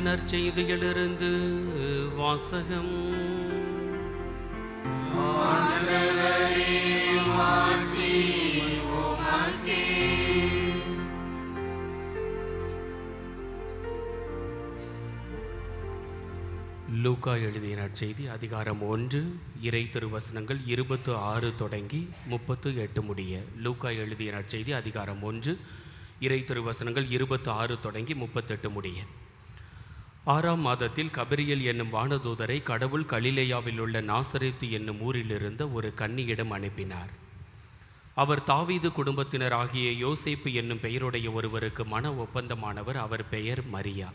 நற்செய்தியிலிருந்து வாசகம். லூக்கா எழுதிய நற்செய்தி அதிகாரம் 1 இறை திருவசனங்கள் 26 தொடங்கி 38 முடிய. லூக்கா எழுதிய நற்செய்தி அதிகாரம் 1 இறை திருவசனங்கள் 26 தொடங்கி 38 முடிய. 6ஆம் மாதத்தில் கபிரியேல் என்னும் வானதூதரை கடவுள் கலிலேயாவில் உள்ள நாசரேத்து என்னும் ஊரிலிருந்த ஒரு கன்னியிடம் அனுப்பினார். அவர் தாவீது குடும்பத்தினர் ஆகிய யோசேப்பு என்னும் பெயருடைய ஒருவருக்கு மன ஒப்பந்தமானவர். அவர் பெயர் மரியா.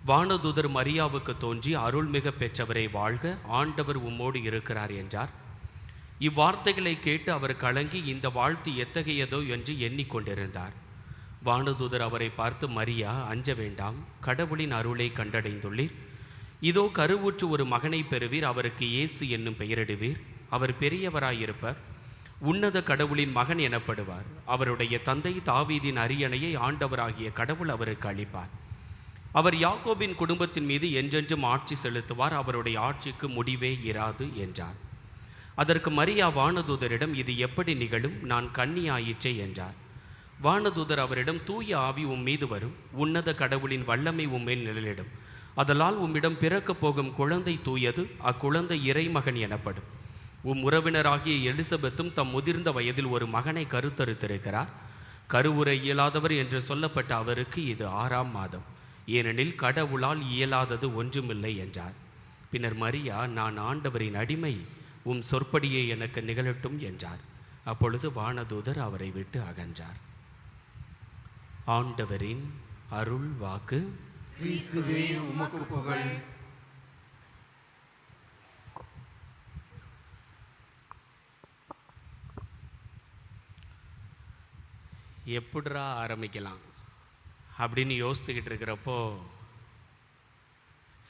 வானதூதர் மரியாவுக்கு தோன்றி, அருள்மிக பெற்றவரை வாழ்க, ஆண்டவர் உம்மோடு இருக்கிறார் என்றார். இவ்வார்த்தைகளை கேட்டு அவர் கலங்கி இந்த வாழ்த்து எத்தகையதோ என்று எண்ணிக்கொண்டிருந்தார். வானதூதர் அவரை பார்த்து, மரியா, அஞ்ச வேண்டாம், கடவுளின் அருளை கண்டடைந்துள்ளீர். இதோ கருவுற்று ஒரு மகனை பெறுவீர், அவருக்கு இயேசு என்னும் பெயரிடுவீர். அவர் பெரியவராயிருப்பர், உன்னத கடவுளின் மகன் எனப்படுவார். அவருடைய தந்தை தாவீதின் அரியணையை ஆண்டவராகிய கடவுள் அவருக்கு அளிப்பார். அவர் யாக்கோபின் குடும்பத்தின் மீது என்றென்றும் ஆட்சி செலுத்துவார், அவருடைய ஆட்சிக்கு முடிவே இராது என்றார். அதற்கு மரியா வானதூதரிடம், இது எப்படி நிகழும், நான் கன்னியாயிற்றே என்றார். வானதூதர் அவரிடம், தூய ஆவி மீது வரும், உன்னத கடவுளின் வல்லமை உம்மேல் நிழலிடும். அதனால் உம்மிடம் பிறக்கப் போகும் குழந்தை தூயது, அக்குழந்தை இறைமகன் எனப்படும். உறவினராகிய எலிசபெத்தும் தம் முதிர்ந்த வயதில் ஒரு மகனை கருத்தரித்திருக்கிறார். கருவுற இயலாதவர் என்று சொல்லப்பட்ட அவருக்கு இது 6ஆம் மாதம், ஏனெனில் கடவுளால் இயலாதது ஒன்றுமில்லை என்றார். பின்னர் மரியா, நான் ஆண்டவரின் அடிமை, உம் சொற்படியே எனக்கு நிகழட்டும் என்றார். அப்பொழுது வானதூதர் அவரை விட்டு அகன்றார். ஆண்டவரின் அருள் வாக்கு. கிறிஸ்துவே, உமக்கு புகழ். எப்படிரா ஆரம்பிக்கலாம் அப்படின்னு யோசித்துக்கிட்டு இருக்கிறப்போ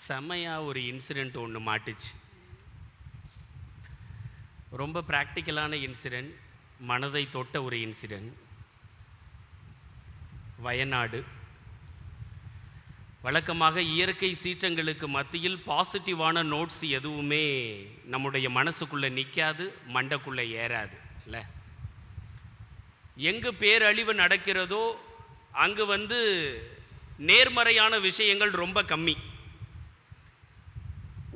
செம்மையாக ஒரு இன்சிடெண்ட் ஒன்று மாட்டுச்சு. ரொம்ப ப்ராக்டிக்கலான இன்சிடெண்ட், மனதை தொட்ட ஒரு இன்சிடெண்ட். வயநாடு. வழக்கமாக இயற்கை சீற்றங்களுக்கு மத்தியில் பாசிட்டிவான நோட்ஸ் எதுவுமே நம்முடைய மனசுக்குள்ளே நிற்காது, மண்டைக்குள்ளே ஏறாது இல்லை. எங்கு பேரழிவு நடக்கிறதோ அங்கு நேர்மறையான விஷயங்கள் ரொம்ப கம்மி.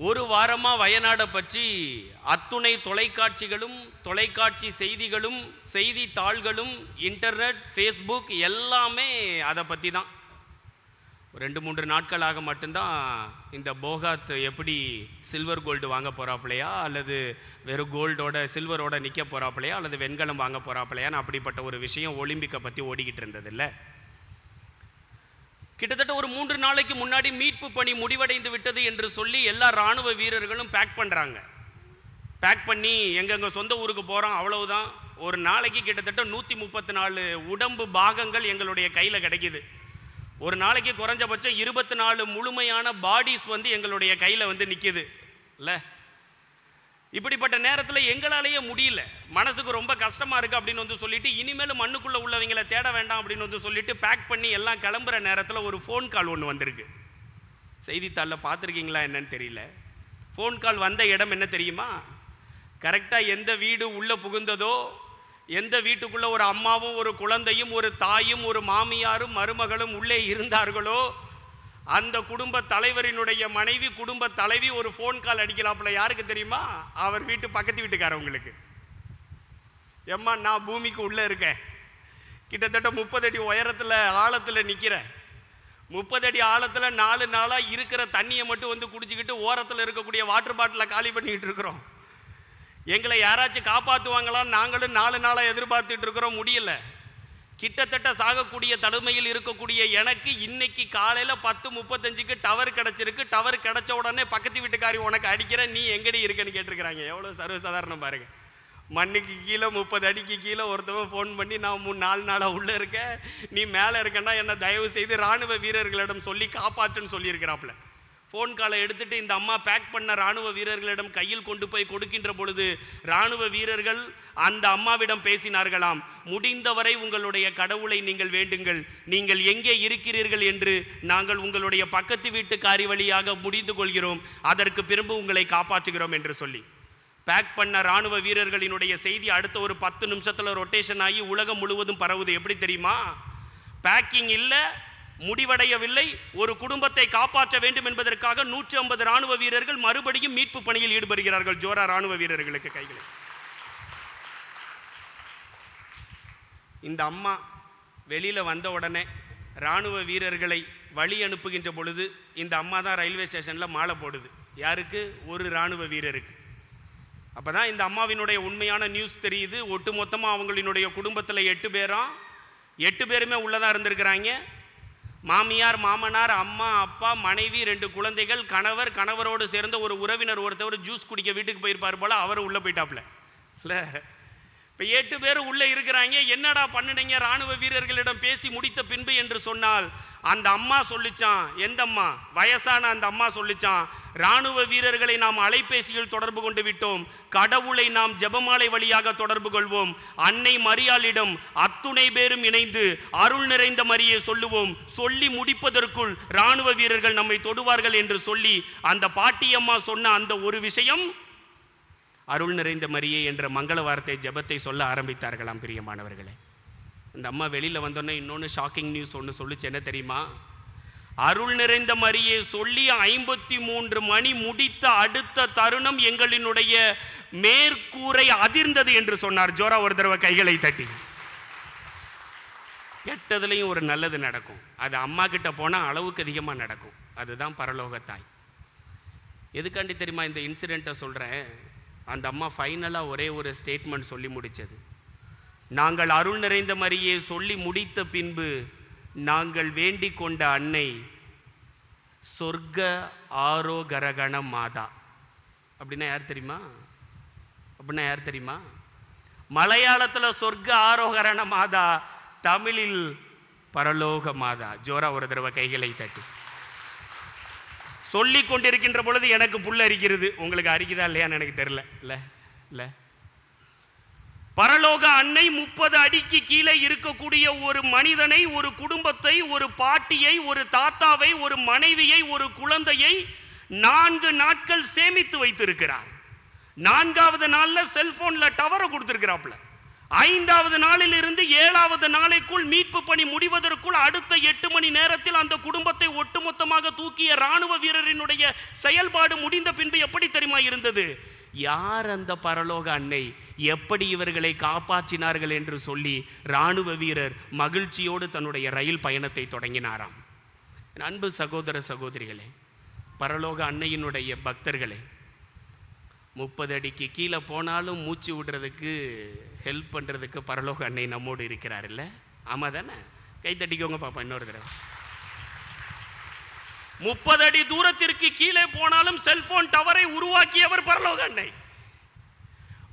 ஒரு வாரமாக வயநாடை பற்றி அத்துணை தொலைக்காட்சிகளும், தொலைக்காட்சி செய்திகளும், செய்தித்தாள்களும், இன்டர்நெட், ஃபேஸ்புக் எல்லாமே அதை பற்றி தான். 2-3 நாட்களாக மட்டும்தான் இந்த போகாத் எப்படி சில்வர் கோல்டு வாங்க போகிறாப்பிலையா, அல்லது வெறும் கோல்டோட சில்வரோட நிற்க போகிறாப்பிலையா, அல்லது வெண்கலம் வாங்க போகிறாப்பிலையான்னு அப்படிப்பட்ட ஒரு விஷயம் ஒலிம்பிக்கை பற்றி ஓடிக்கிட்டு இருந்ததில்லை. கிட்டத்தட்ட ஒரு 3 நாளைக்கு முன்னாடி மீட்பு பணி முடிவடைந்து விட்டது என்று சொல்லி எல்லா இராணுவ வீரர்களும் பேக் பண்ணுறாங்க. பேக் பண்ணி எங்கெங்க சொந்த ஊருக்கு போகிறோம், அவ்வளவுதான். ஒரு நாளைக்கு கிட்டத்தட்ட 134 உடம்பு பாகங்கள் எங்களுடைய கையில் கிடைக்கிது. ஒரு நாளைக்கு குறைஞ்சபட்சம் 24 முழுமையான பாடிஸ் எங்களுடைய கையில் நிற்கிது இல்லை. இப்படிப்பட்ட நேரத்தில் எங்களாலேயே முடியல, மனசுக்கு ரொம்ப கஷ்டமாக இருக்குது அப்படின்னு சொல்லிட்டு, இனிமேல் மண்ணுக்குள்ளே உள்ளவங்களை தேட வேண்டாம் அப்படின்னு சொல்லிட்டு பேக் பண்ணி எல்லாம் கிளம்புற நேரத்தில் ஒரு ஃபோன் கால் ஒன்று வந்திருக்கு. செய்தித்தாளில் பார்த்துருக்கீங்களா என்னன்னு தெரியல. ஃபோன் கால் வந்த இடம் என்ன தெரியுமா? கரெக்டாக எந்த வீடு உள்ளே புகுந்ததோ, எந்த வீட்டுக்குள்ளே ஒரு அம்மாவும் ஒரு குழந்தையும் ஒரு தாயும் ஒரு மாமியாரும் மருமகளும் உள்ளே இருந்தார்களோ, அந்த குடும்ப தலைவரினுடைய மனைவி, குடும்ப தலைவி ஒரு ஃபோன் கால் அடிக்கலாப்புல. யாருக்கு தெரியுமா? அவர் வீட்டு பக்கத்து வீட்டுக்காரவங்களுக்கு. எம்மா, நான் பூமிக்கு உள்ளே இருக்கேன், கிட்டத்தட்ட 30 அடி உயரத்தில் ஆழத்தில் நிற்கிறேன். 30 அடி ஆழத்தில் 4 நாளாக இருக்கிற தண்ணியை மட்டும் குடிச்சிக்கிட்டு ஓரத்தில் இருக்கக்கூடிய வாட்டர் பாட்டிலை காலி பண்ணிக்கிட்டு இருக்கிறோம். எங்களை யாராச்சும் காப்பாற்றுவாங்களான்னு நாங்களும் 4 நாளாக எதிர்பார்த்துட்டு இருக்கிறோம், முடியல. கிட்டத்தட்ட சாகக்கூடிய தடுமையில் இருக்கக்கூடிய எனக்கு இன்னைக்கு காலையில் 10:35க்கு டவர் கிடச்சிருக்கு. டவர் கிடச்ச உடனே பக்கத்து வீட்டுக்காரி உனக்கு அடிக்கிற, நீ எங்கடி இருக்கன்னு கேட்டிருக்கிறாங்க. எவ்வளோ சர்வசாதாரணம் பாருங்க. மண்ணுக்கு கீழே 30 அடிக்கு கீழே ஒருத்தவன் ஃபோன் பண்ணி, நான் 3-4 நாளாக உள்ளே இருக்கேன், நீ மேலே இருக்கேன்னா என்னை தயவு செய்து இராணுவ வீரர்களிடம் சொல்லி காப்பாற்றுன்னு சொல்லியிருக்கிறாப்புல. ஃபோன் காலை எடுத்துட்டு இந்த அம்மா பேக் பண்ண இராணுவ வீரர்களிடம் கையில் கொண்டு போய் கொடுக்கின்ற பொழுது இராணுவ வீரர்கள் அந்த அம்மாவிடம் பேசினார்களாம், முடிந்தவரை உங்களுடைய கடவுளை நீங்கள் வேண்டுங்கள், நீங்கள் எங்கே இருக்கிறீர்கள் என்று நாங்கள் உங்களுடைய பக்கத்து வீட்டுக்காரி வழியாக முடிந்து கொள்கிறோம், அதற்கு பிறகு உங்களை காப்பாற்றுகிறோம் என்று சொல்லி. பேக் பண்ண இராணுவ வீரர்களினுடைய செய்தி அடுத்த ஒரு 10 நிமிஷத்தில் ரொட்டேஷன் ஆகி உலகம் முழுவதும் பரவுது. எப்படி தெரியுமா? பேக்கிங் இல்லை, முடிவடையவில்லை, ஒரு குடும்பத்தை காப்பாற்ற வேண்டும் என்பதற்காக 150 இராணுவ வீரர்கள் மறுபடியும் மீட்பு பணியில் ஈடுபடுகிறார்கள். ஜோரா இராணுவ வீரர்களுக்கு கைகளை. இந்த அம்மா வெளியில வந்த உடனே இராணுவ வீரர்களை வழி அனுப்புகின்ற பொழுது இந்த அம்மா தான் ரயில்வே ஸ்டேஷன்ல மாலை போடுது. யாருக்கு? ஒரு இராணுவ வீரருக்கு. அப்பதான் இந்த அம்மாவினுடைய உண்மையான நியூஸ் தெரியுது. ஒட்டுமொத்தமா அவங்களினுடைய குடும்பத்தில் 8 பேரும் 8 பேருமே உள்ளதா இருந்திருக்கிறாங்க. மாமியார், மாமனார், அம்மா, அப்பா, மனைவி, 2 குழந்தைகள், கணவர், கணவரோடு சேர்ந்த ஒரு உறவினர் ஒருத்தவர் ஜூஸ் குடிக்க வீட்டுக்கு போயிருப்பார் போல, அவரும் உள்ள போயிட்டாப்ல. இல்லை, இப்போ 8 பேர் உள்ளே இருக்கிறாங்க. என்னடா பண்ணுனீங்க இராணுவ வீரர்களிடம் பேசி முடித்த பின்பு என்று சொன்னால் அந்த அம்மா சொல்லிச்சான். எந்த அம்மா? வயசான அந்த அம்மா சொல்லிச்சான், இராணுவ வீரர்களை நாம் அலைபேசியில் தொடர்பு கொண்டு விட்டோம், கடவுளை நாம் ஜெபமாலை வழியாக தொடர்பு கொள்வோம், அன்னை மரியாளிடம் அத்துணை பேரும் இணைந்து அருள் நிறைந்த மரியை சொல்லுவோம், சொல்லி முடிப்பதற்குள் இராணுவ வீரர்கள் நம்மை தொடுவார்கள் என்று சொல்லி அந்த பாட்டியம்மா சொன்ன அந்த ஒரு விஷயம் அருள் நிறைந்த மரியே என்ற மங்கள வார்த்தை ஜெபத்தை சொல்ல ஆரம்பித்தார்களாம். பிரியமானவர்களே, இந்த அம்மா வெளியில் வந்தோன்னே இன்னொன்று ஷாக்கிங் நியூஸ் ஒன்று சொல்லிச்சு. என்ன தெரியுமா? அருள் நிறைந்த மரியை சொல்லி 53 மணி முடித்த அடுத்த தருணம் எங்களினுடைய மேற்கூரை அதிர்ந்தது என்று சொன்னார். ஜோரா ஒரு தடவை கைகளை தட்டி. கெட்டதுலையும் ஒரு நல்லது நடக்கும். அது அம்மா கிட்ட போனால் அளவுக்கு அதிகமாக நடக்கும். அதுதான் பரலோகத்தாய். எதுக்காண்டி தெரியுமா இந்த இன்சிடெண்ட்டை சொல்கிறேன்? அந்த அம்மா ஃபைனலாக ஒரே ஒரு ஸ்டேட்மெண்ட் சொல்லி முடித்தது. நாங்கள் அருள் நிறைந்த மரியை சொல்லி முடித்த பின்பு நாங்கள் வேண்டிக் கொண்ட அன்னை சொர்க்க ஆரோகரகண மாதா. அப்படின்னா யார் தெரியுமா? அப்படின்னா யார் தெரியுமா? மலையாளத்தில் சொர்க்க ஆரோகரண மாதா, தமிழில் பரலோக மாதா. ஜோரா ஒரு தடவை கைகளை தட்டி. சொல்லி கொண்டிருக்கின்ற பொழுது எனக்கு புல் அரிக்கிறது. உங்களுக்கு அரிக்குதா இல்லையான்னு எனக்கு தெரியல. இல்லை இல்லை, பரலோக அன்னை 30 அடிக்கு கீழே இருக்கக்கூடிய ஒரு மனிதனை, ஒரு குடும்பத்தை, ஒரு பாட்டியை, ஒரு தாத்தாவை, ஒரு மனைவியை, ஒரு குழந்தையை 4 நாட்கள் சேமித்து வைத்திருக்கிறார். 4வது நாள்ல செல்போன்ல டவரை கொடுத்திருக்கிறாப்ல. 5வது நாளில் இருந்து 7வது நாளைக்குள் மீட்பு பணி முடிவதற்குள் அடுத்த 8 மணி நேரத்தில் அந்த குடும்பத்தை ஒட்டுமொத்தமாக தூக்கிய இராணுவ வீரரினுடைய செயல்பாடு முடிந்த பின்பு எப்படி தெரியுமா இருந்தது? யார் அந்த பரலோக அன்னை, எப்படி இவர்களை காப்பாற்றினார்கள் என்று சொல்லி இராணுவ வீரர் மகிழ்ச்சியோடு தன்னுடைய ரயில் பயணத்தை தொடங்கினாராம். அன்பு சகோதர சகோதரிகளே, பரலோக அன்னையினுடைய பக்தர்களே, 30 அடிக்கு கீழே போனாலும் மூச்சு விடுறதுக்கு ஹெல்ப் பண்ணுறதுக்கு பரலோக அன்னை நம்மோடு இருக்கிறார். இல்லை? ஆமாம் தானே? கை தட்டிக்கோங்க பாப்பா இன்னொரு தடவை. 30 அடி தூரத்திற்கு கீழே போனாலும் செல்போன் டவரை உருவாக்கியவர் பரலோக அன்னை.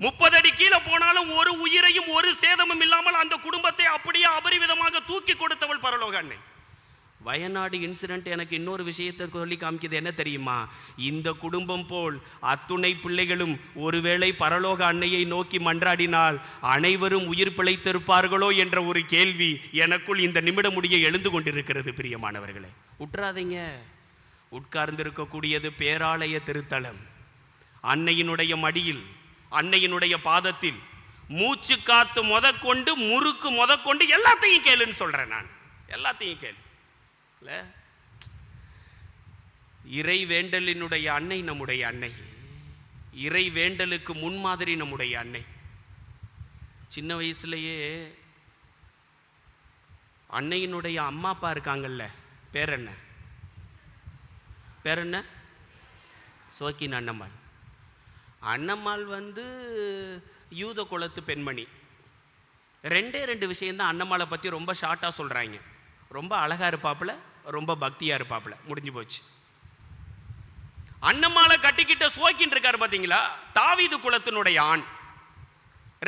30 அடி கீழே போனாலும் ஒரு உயிரையும் ஒரு சேதமும் இல்லாமல் அந்த குடும்பத்தை அப்படியே அபரிவிதமாக தூக்கி கொடுத்தவள் பரலோக அன்னை. வயநாடு இன்சிடென்ட் எனக்கு இன்னொரு விஷயத்தை சொல்லி காமிக்குது. என்ன தெரியுமா? இந்த குடும்பம் போல் அத்துணை பிள்ளைகளும் ஒருவேளை பரலோக அன்னையை நோக்கி மன்றாடினால் அனைவரும் உயிர் பிழைத்திருப்பார்களோ என்ற ஒரு கேள்வி எனக்குள் இந்த நிமிடம் முடிய எழுந்து கொண்டிருக்கிறது. பிரியமானவர்களே, உற்றாதீங்க. உட்கார்ந்திருக்கக்கூடியது பேராலய திருத்தலம். அன்னையினுடைய மடியில், அன்னையினுடைய பாதத்தில் மூச்சு காத்து முதற்கொண்டு முறுக்கு முதற்கொண்டு எல்லாத்தையும் கேளுன்னு சொல்றேன் நான். எல்லாத்தையும் கேளு. இறை வேண்டலினுடைய அன்னை நம்முடைய அன்னை. இறை வேண்டலுக்கு முன்மாதிரி நம்முடைய அன்னை. சின்ன வயசுலேயே அன்னையினுடைய அம்மா அப்பா இருக்காங்கல்ல, பேர் என்ன? பேர் என்ன? சோக்கின் அண்ணம்மாள். அண்ணம்மாள் யூத குலத்து பெண்மணி. 2 விஷயம்தான் அண்ணம்மாளை பற்றி ரொம்ப ஷார்ட்டாக சொல்கிறாங்க. ரொம்ப அழகாக இருப்பாப்புல, ரொம்ப பக்தியாக இருப்பாப்புல. முடிஞ்சு போச்சு. அண்ணம்மாளை கட்டிக்கிட்ட சோக்கின் இருக்காரு பார்த்தீங்களா, தாவீது குலத்தினுடைய ஆண்.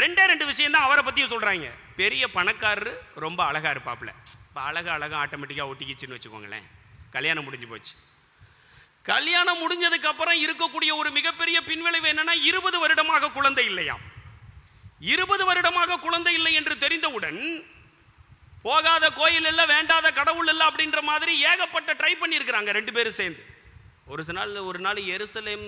2 விஷயம்தான் அவரை பற்றியும் சொல்கிறாங்க. பெரிய பணக்காரரு, ரொம்ப அழகாக இருப்பாப்புல. இப்போ அழகாக ஆட்டோமேட்டிக்காக ஒட்டிக்கிச்சுன்னு வச்சுக்கோங்களேன், கல்யாணம் முடிஞ்சு போச்சு. கல்யாணம் முடிஞ்சதுக்கு அப்புறம் இருக்கக்கூடிய ஒரு மிகப்பெரிய பின்விளைவு என்னன்னா 20 வருடமாக குழந்தை இல்லையாம். 20 வருடமாக குழந்தை இல்லை என்று தெரிந்தவுடன் போகாத கோயில் இல்லை, வேண்டாத கடவுள் இல்லை அப்படின்ற மாதிரி ஏகப்பட்ட ட்ரை பண்ணியிருக்கிறாங்க 2 பேரும் சேர்ந்து. ஒரு நாள் எருசலேம்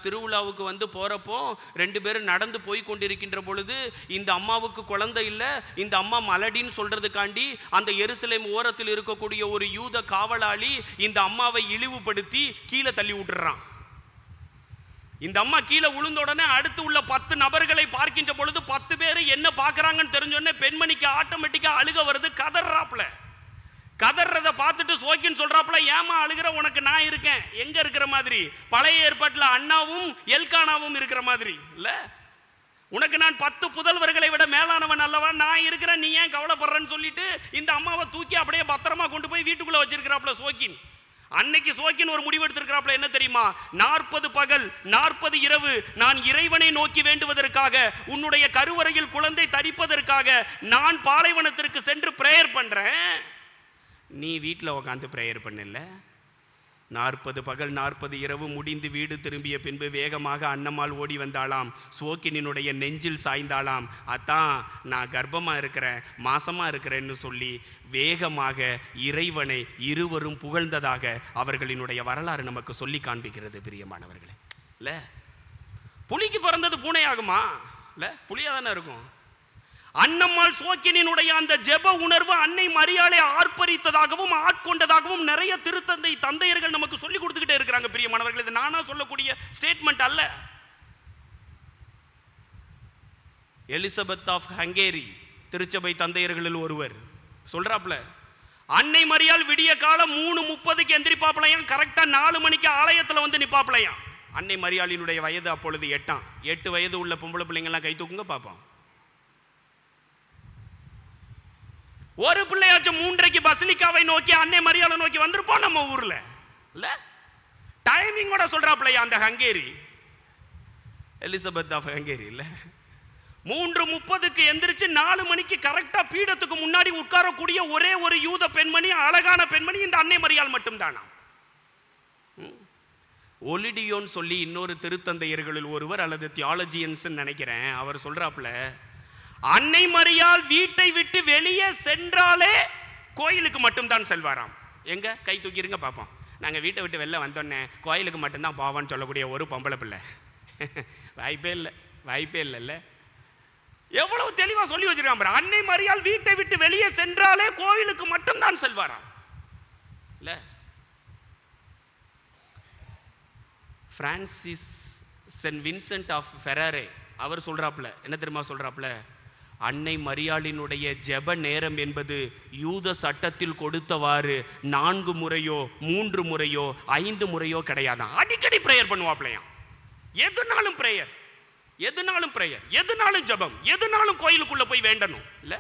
திருவிழாவுக்கு வந்து போகிறப்போ 2 பேரும் நடந்து போய் கொண்டிருக்கின்ற பொழுது இந்த அம்மாவுக்கு குழந்தை இல்லை, இந்த அம்மா மலடின்னு சொல்கிறதுக்காண்டி அந்த எருசலேம் ஓரத்தில் இருக்கக்கூடிய ஒரு யூத காவலாளி இந்த அம்மாவை இழிவுபடுத்தி கீழே தள்ளி விட்டுறான். இந்த அம்மா கீழே விழுந்த உடனே அடுத்து உள்ள 10 நபர்களை பார்க்கின்ற பொழுது 10 பேர் என்ன பார்க்குறாங்கன்னு தெரிஞ்சோடனே பெண்மணிக்கு ஆட்டோமேட்டிக்காக அழுக வருது. கதறத பார்த்துட்டு சோக்கின்னு சொல்றாப்புல, ஏமா அழுகிற, உனக்கு நான் இருக்கேன். எங்க இருக்கிற மாதிரி? பழைய ஏற்பாட்டில் அண்ணாவும் எல்கானாவும் இருக்கிற மாதிரி இல்ல, உனக்கு நான் 10 புதல்வர்களை விட மேலானவன் அல்லவா, நான் இருக்கிறேன், நீ ஏன் கவலைப்படுறன்னு சொல்லிட்டு இந்த அம்மாவை தூக்கி அப்படியே பத்திரமா கொண்டு போய் வீட்டுக்குள்ள வச்சிருக்கிறாப்புல சோக்கின். அன்னைக்கு சோக்கின் ஒரு முடிவு எடுத்திருக்கிறாப்புல, என்ன தெரியுமா? 40 பகல் 40 இரவு நான் இறைவனை நோக்கி வேண்டுவதற்காக, உன்னுடைய கருவறையில் குழந்தை தரிப்பதற்காக நான் பாலைவனத்திற்கு சென்று பிரேயர் பண்றேன், நீ வீட்டில் உட்காந்து பிரேயர் பண்ணல. 40 பகல் 40 இரவு முடிந்து வீடு திரும்பிய பின்பு வேகமாக அன்னம்மாள் ஓடி வந்தாளாம். சோக்கினினுடைய நெஞ்சில் சாய்ந்தாளாம். அதான் நான் கர்ப்பமாக இருக்கிறேன், மாசமாக இருக்கிறேன்னு சொல்லி வேகமாக இறைவனை இருவரும் புகழ்ந்ததாக அவர்களினுடைய வரலாறு நமக்கு சொல்லி காண்பிக்கிறது. பிரியமானவர்களே, இல்ல புலிக்கு பிறந்தது பூனை ஆகுமா? இல்ல, புலியா தானே இருக்கும். அன்னம்மாள் சோக்கினினுடைய அந்த ஜெப உணர்வு அன்னை மரியாளை ஆர்ப்பரித்ததாகவும் ஆட்கொண்டதாகவும் நிறைய திருத்தந்தை தந்தையர்கள் நமக்கு சொல்லி கொடுத்துக்கிட்டே இருக்கிறாங்க. பிரியமானவர்கள், இது நானா சொல்லக்கூடிய ஸ்டேட்மெண்ட் அல்ல. எலிசபெத் ஆஃப் ஹங்கேரி திருச்சபை தந்தையர்களில் ஒருவர் சொல்றாப்ல, அன்னை மரியாள் விடிய காலம் 3:30 எந்திரிப்பாப்லையாம், கரெக்டா 4 மணிக்கு ஆலயத்தில் வந்து நிப்பாப்லையாம். அன்னை மரியாளினுடைய வயது அப்பொழுது 8 வயது உள்ள பொம்பளை பிள்ளைங்கள்லாம் கை தூக்குங்க பார்ப்போம். ஒரு பிள்ளையாச்சும் 3:30 பசிலிக்காவை நோக்கி அன்னை மரியாதை நோக்கி வந்திருப்போம் நம்ம ஊர்ல இல்ல. டைமிங்கோட சொல்றாப்லையா அந்த ஹங்கேரி, எலிசபெத் ஆஃப் ஹங்கேரி இல்ல. 3:30 எந்திரிச்சு 4 மணிக்கு கரெக்டா பீடத்துக்கு முன்னாடி உட்காரக்கூடிய ஒரே ஒரு யூத பெண்மணி, அழகான பெண்மணி இந்த அன்னை மரியாள் மட்டும் தானா. ஒலிடியோன் சொல்லி இன்னொரு திருத்தந்தையர்களில் ஒருவர், அல்லது தியாலஜியன்ஸ் நினைக்கிறேன், அவர் சொல்றாப்ல, அன்னை மரியாள் வீட்டை விட்டு வெளியே சென்றாலே கோயிலுக்கு மட்டும்தான் செல்வாராம். எங்க கை தூக்கிருங்க பார்ப்போம். நாங்கள் வீட்டை விட்டு வெளில வந்தோன்னே கோயிலுக்கு மட்டும்தான் போவான்னு சொல்லக்கூடிய ஒரு பொம்பளை பிள்ளை வாய்ப்பே இல்லைல்ல. எவ்வளவு தெளிவா சொல்லி வச்சிருக்கான். அன்னை மரியாள் வீட்டை விட்டு வெளியே சென்றாலே கோயிலுக்கு மட்டும்தான் செல்வாராம் இல்ல. பிரான்சிஸ் சென்ட் வின்சென்ட் ஆஃப் ஃபெராரே அவர் சொல்றாப்ல, என்ன தெரியுமா சொல்றாப்ல, அன்னை மரியாளினுடைய ஜெப நேரம் என்பது யூத சட்டத்தில் கொடுத்தவாறு 4 முறையோ 3 முறையோ 5 முறையோ கிடையாதான். அடிக்கடி பிரேயர் பண்ணுவாப்லையாம். எதுனாலும் பிரேயர், எதுனாலும் ஜெபம், எதுனாலும் கோயிலுக்குள்ள போய் வேண்டணும் இல்ல.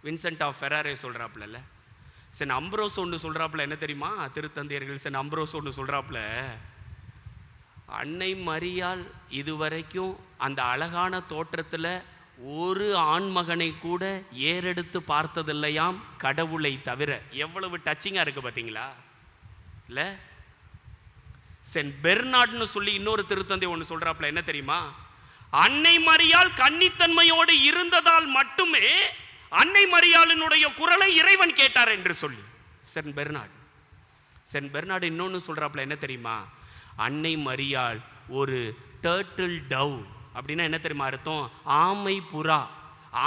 வின்சென்ட் ஆஃப் ஃபெராரே சொல்றாப்ல. சென் அம்ப்ரோஸ் ஒன்று சொல்றாப்ல, என்ன தெரியுமா திருத்தந்தையர்கள், சென் அம்ப்ரோஸ் ஒன்று சொல்றாப்ல, அன்னை மரியாள் இதுவரைக்கும் அந்த அழகான தோற்றத்தில் ஒரு ஆண்மகனை கூட ஏறெடுத்து பார்த்ததில்லையாம் கடவுளை தவிர. எவ்வளவு டச்சிங்கா இருக்கு பார்த்தீங்களா இல்ல. சென்ட் பெர்னார்ட்னு சொல்லி இன்னொரு திருத்தந்தை ஒன்று சொல்றாப்ல, என்ன தெரியுமா, அன்னை மரியாள் கன்னித்தன்மையோடு இருந்ததால் மட்டுமே அன்னை மரியாளினுடைய குரலை இறைவன் கேட்டார் என்று சொல்லி சென்ட் பெர்னார்டு இன்னொன்று சொல்றாப்ல, என்ன தெரியுமா, அன்னை மரியாள் ஒரு டர்ட்டில் டவ் அப்படின்னா என்ன தெரியுமா அர்த்தம்,